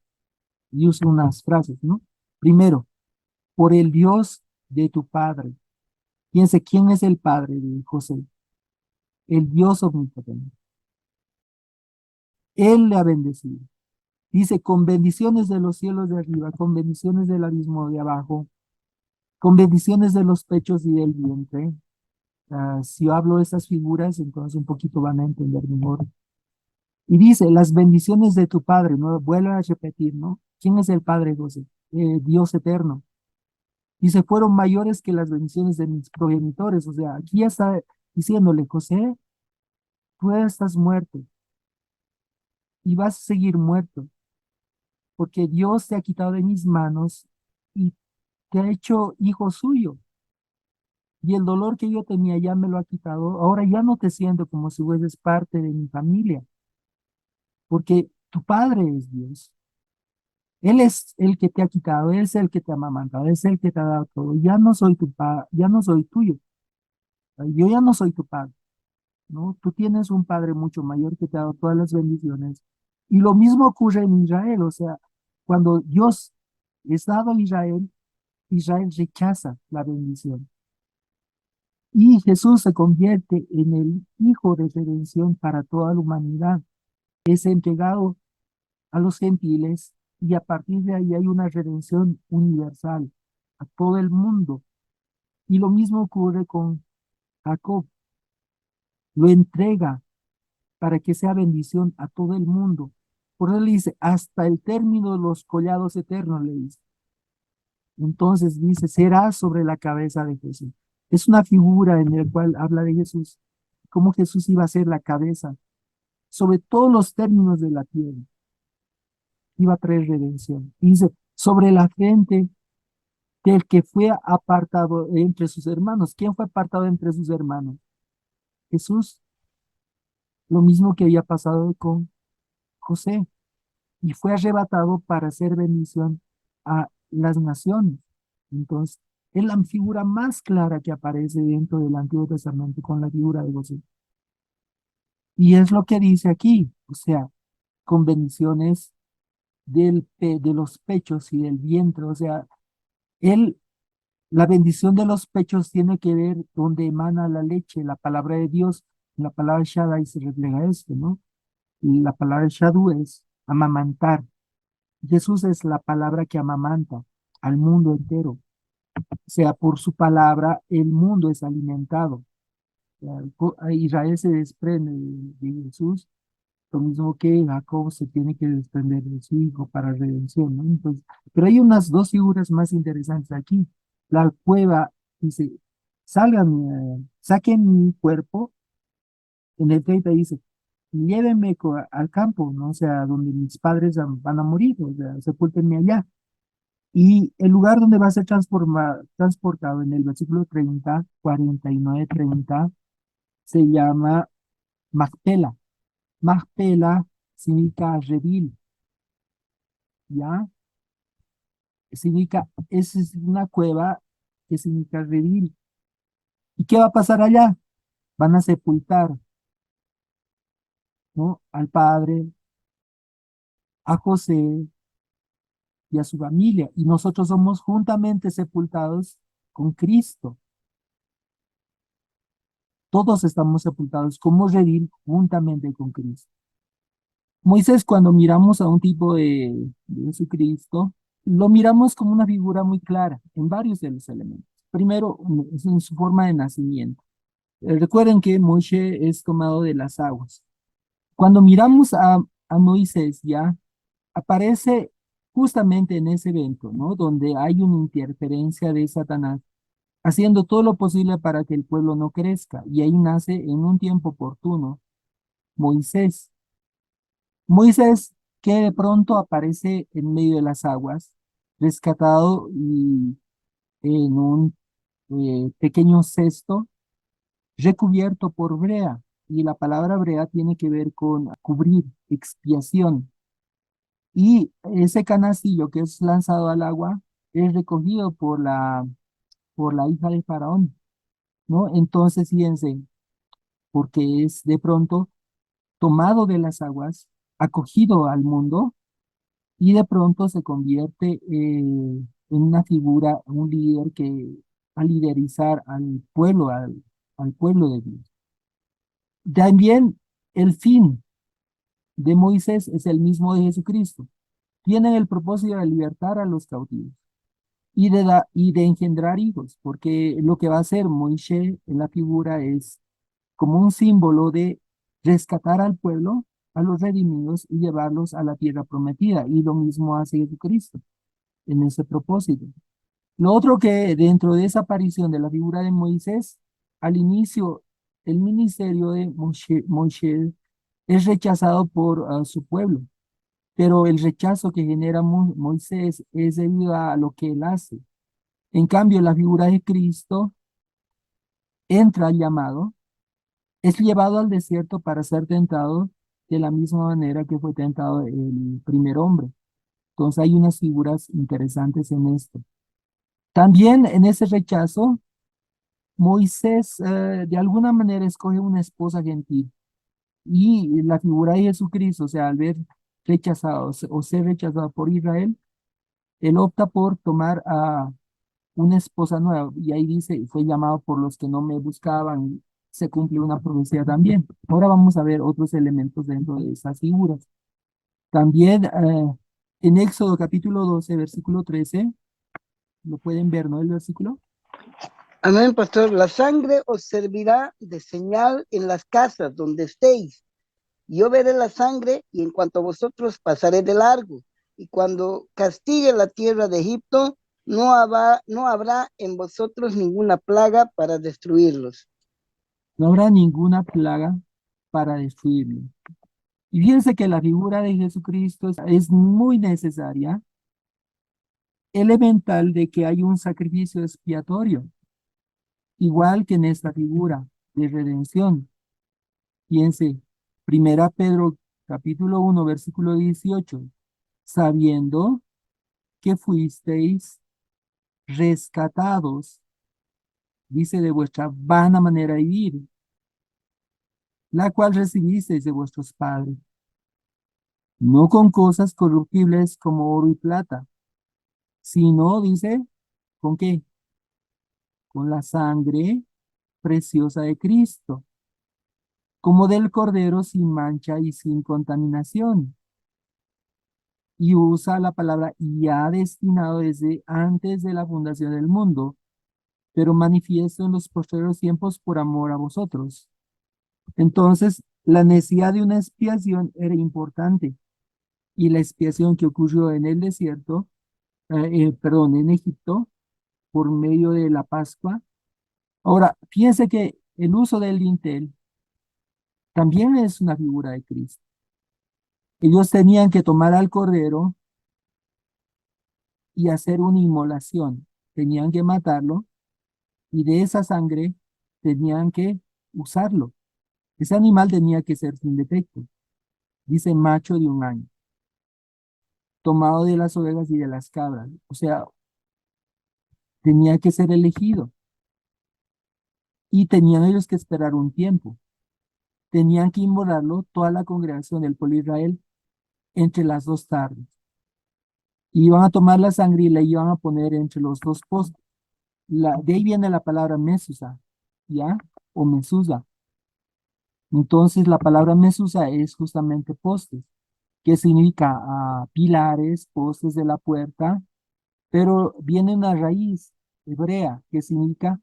Y usa unas frases, ¿no? Primero, por el Dios de tu Padre. Piense, ¿quién es el Padre de José? El Dios omnipotente. Él le ha bendecido. Dice, con bendiciones de los cielos de arriba, con bendiciones del abismo de abajo, con bendiciones de los pechos y del vientre. Si yo hablo de estas figuras, entonces un poquito van a entender mejor. Y dice, las bendiciones de tu Padre, ¿no? Vuelve a repetir, ¿no? ¿Quién es el Padre, José? Dios eterno. Dice, fueron mayores que las bendiciones de mis progenitores. O sea, aquí ya está diciéndole, José, tú estás muerto y vas a seguir muerto, porque Dios te ha quitado de mis manos y te ha hecho hijo suyo. Y el dolor que yo tenía ya me lo ha quitado. Ahora ya no te siento como si fueses parte de mi familia, porque tu Padre es Dios. Él es el que te ha quitado, Él es el que te ha amamantado, es el que te ha dado todo. Ya no soy ya no soy tuyo. Yo ya no soy tu padre, ¿no? Tú tienes un padre mucho mayor que te ha dado todas las bendiciones. Y lo mismo ocurre en Israel, o sea, cuando Dios es dado a Israel, Israel rechaza la bendición. Y Jesús se convierte en el Hijo de redención para toda la humanidad. Es entregado a los gentiles y a partir de ahí hay una redención universal a todo el mundo. Y lo mismo ocurre con Jacob. Lo entrega para que sea bendición a todo el mundo. Por eso le dice, hasta el término de los collados eternos, le dice. Entonces dice, será sobre la cabeza de Jesús. Es una figura en la cual habla de Jesús, cómo Jesús iba a ser la cabeza sobre todos los términos de la tierra. Iba a traer redención. Y dice, sobre la frente del que fue apartado entre sus hermanos. ¿Quién fue apartado entre sus hermanos? Jesús. Lo mismo que había pasado con José. Y fue arrebatado para hacer bendición a las naciones. Entonces, es la figura más clara que aparece dentro del Antiguo Testamento con la figura de José. Y es lo que dice aquí, o sea, con bendiciones de los pechos y del vientre, o sea, él, la bendición de los pechos tiene que ver donde emana la leche, la palabra de Dios, la palabra Shaddai se refleja esto, ¿no? Y la palabra Shadu es amamantar. Jesús es la palabra que amamanta al mundo entero. O sea, por su palabra el mundo es alimentado. Israel se desprende de Jesús, lo mismo que Jacob se tiene que desprender de su hijo para redención, ¿no? Entonces, pero hay unas dos figuras más interesantes aquí. La cueva dice, salgan, saquen mi cuerpo. En el 30 dice, llévenme al campo, ¿no? O sea, donde mis padres van a morir, o sea, sepúltenme allá. Y el lugar donde va a ser transportado en el versículo 30, 49, 30, se llama Macpela. Macpela significa redil, ¿ya? Significa, es una cueva que significa redil. ¿Y qué va a pasar allá? Van a sepultar, ¿no? Al padre, a José y a su familia. Y nosotros somos juntamente sepultados con Cristo. Todos estamos sepultados como redil juntamente con Cristo. Moisés, cuando miramos a un tipo de Jesucristo, lo miramos como una figura muy clara en varios de los elementos. Primero, es en su forma de nacimiento. Recuerden que Moisés es tomado de las aguas. Cuando miramos a Moisés ya, aparece justamente en ese evento, ¿no? Donde hay una interferencia de Satanás, haciendo todo lo posible para que el pueblo no crezca. Y ahí nace en un tiempo oportuno Moisés. Moisés que de pronto aparece en medio de las aguas, rescatado y en un pequeño cesto recubierto por brea. Y la palabra brea tiene que ver con cubrir, expiación. Y ese canastillo que es lanzado al agua es recogido por la hija de Faraón, ¿no? Entonces, fíjense, porque es de pronto tomado de las aguas, acogido al mundo y de pronto se convierte en una figura, un líder que va a liderizar al pueblo de Dios. También el fin de Moisés es el mismo de Jesucristo. Tienen el propósito de libertar a los cautivos y de engendrar hijos, porque lo que va a hacer Moisés en la figura es como un símbolo de rescatar al pueblo, a los redimidos y llevarlos a la tierra prometida. Y lo mismo hace Jesucristo en ese propósito. Lo otro que dentro de esa aparición de la figura de Moisés, al inicio, el ministerio de Moisés es rechazado por su pueblo, pero el rechazo que genera Moisés es debido a lo que él hace. En cambio, la figura de Cristo entra al llamado, es llevado al desierto para ser tentado de la misma manera que fue tentado el primer hombre. Entonces hay unas figuras interesantes en esto. También en ese rechazo, Moisés de alguna manera escoge una esposa gentil y la figura de Jesucristo, o sea, al ver rechazado o ser rechazado por Israel, él opta por tomar a una esposa nueva y ahí dice, fue llamado por los que no me buscaban, se cumple una profecía también. Ahora vamos a ver otros elementos dentro de esas figuras. También en Éxodo capítulo 12, versículo 13, lo pueden ver, ¿no? El versículo. Amén, pastor. La sangre os servirá de señal en las casas donde estéis. Yo veré la sangre y en cuanto a vosotros pasaré de largo. Y cuando castigue la tierra de Egipto, no habrá en vosotros ninguna plaga para destruirlos. No habrá ninguna plaga para destruirlo. Y fíjense que la figura de Jesucristo es muy necesaria, elemental de que hay un sacrificio expiatorio, igual que en esta figura de redención. Fíjense, primera Pedro capítulo 1, versículo 18, sabiendo que fuisteis rescatados, dice, de vuestra vana manera de vivir, la cual recibisteis de vuestros padres, no con cosas corruptibles como oro y plata, sino, dice, ¿con qué? Con la sangre preciosa de Cristo, como del Cordero sin mancha y sin contaminación. Y usa la palabra ya destinado desde antes de la fundación del mundo, pero manifiesto en los posteriores tiempos por amor a vosotros. Entonces, la necesidad de una expiación era importante, y la expiación que ocurrió en el desierto, en Egipto, por medio de la Pascua. Ahora, fíjense que el uso del dintel también es una figura de Cristo. Ellos tenían que tomar al cordero y hacer una inmolación. Tenían que matarlo y de esa sangre tenían que usarlo. Ese animal tenía que ser sin defecto. Dice macho de 1 año, tomado de las ovejas y de las cabras. O sea, tenía que ser elegido. Y tenían ellos que esperar un tiempo. Tenían que inmolarlo toda la congregación del pueblo de Israel entre las 2 tardes. Y iban a tomar la sangre y la iban a poner entre los 2 postes. De ahí viene la palabra mesusa, ¿ya? O mesusa. Entonces la palabra mesusa es justamente postes, que significa pilares, postes de la puerta, pero viene una raíz hebrea que significa,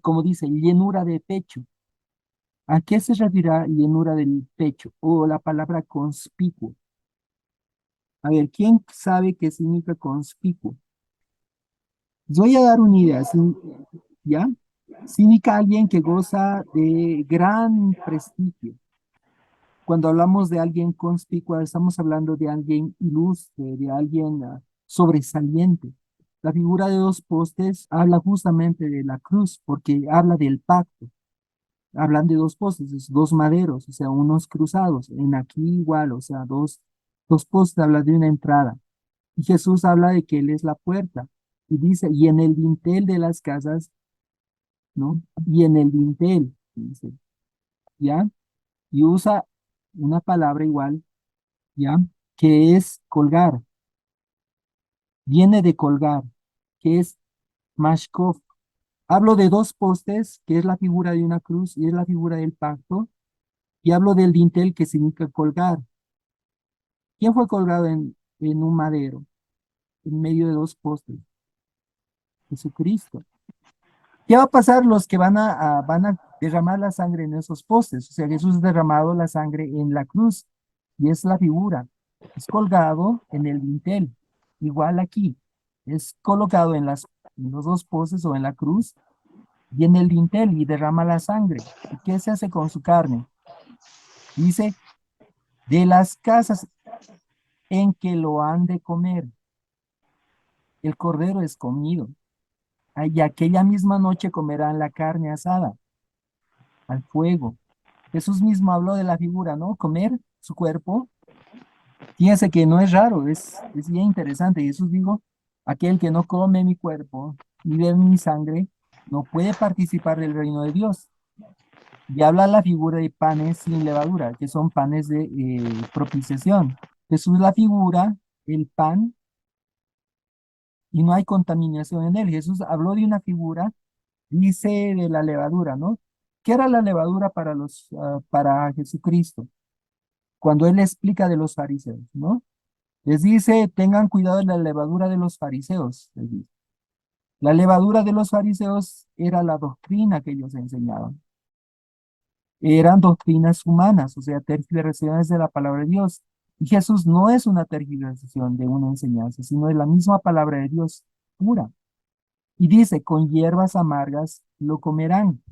como dice, llenura de pecho. ¿A qué se refiere llenura del pecho? O la palabra conspicuo. A ver, ¿quién sabe qué significa conspicuo? Les voy a dar una idea, ¿ya? Significa alguien que goza de gran prestigio. Cuando hablamos de alguien conspicuo, estamos hablando de alguien ilustre, de alguien sobresaliente. La figura de 2 postes habla justamente de la cruz, porque habla del pacto. Hablan de 2 postes, 2 maderos, o sea, unos cruzados. En aquí igual, o sea, dos postes habla de una entrada. Y Jesús habla de que Él es la puerta. Y dice, y en el dintel de las casas, ¿no? Y en el dintel, dice, ¿ya? Y usa una palabra igual, ¿ya? Que es colgar. Viene de colgar, que es mashkov. Hablo de 2 postes, que es la figura de una cruz y es la figura del pacto. Y hablo del dintel, que significa colgar. ¿Quién fue colgado en un madero, en medio de 2 postes? Jesucristo. ¿Qué va a pasar? Los que van a derramar la sangre en esos postes. O sea, Jesús ha derramado la sangre en la cruz y es la figura. Es colgado en el dintel. Igual aquí. Es colocado en los 2 postes o en la cruz y en el dintel y derrama la sangre. ¿Y qué se hace con su carne? Dice, de las casas en que lo han de comer, el cordero es comido. Y aquella misma noche comerán la carne asada al fuego. Jesús mismo habló de la figura, ¿no? Comer su cuerpo. Fíjense que no es raro, es bien interesante. Jesús dijo, aquel que no come mi cuerpo y bebe mi sangre, no puede participar del reino de Dios. Y habla la figura de panes sin levadura, que son panes de propiciación. Jesús la figura, el pan, y no hay contaminación en él. Jesús habló de una figura, dice de la levadura, ¿no? ¿Qué era la levadura para Jesucristo? Cuando él explica de los fariseos, ¿no? Les dice, tengan cuidado de la levadura de los fariseos. Les dice. La levadura de los fariseos era la doctrina que ellos enseñaban. Eran doctrinas humanas, o sea, tergiversaciones de la palabra de Dios. Y Jesús no es una tergiversación de una enseñanza, sino de la misma palabra de Dios pura. Y dice, con hierbas amargas lo comerán.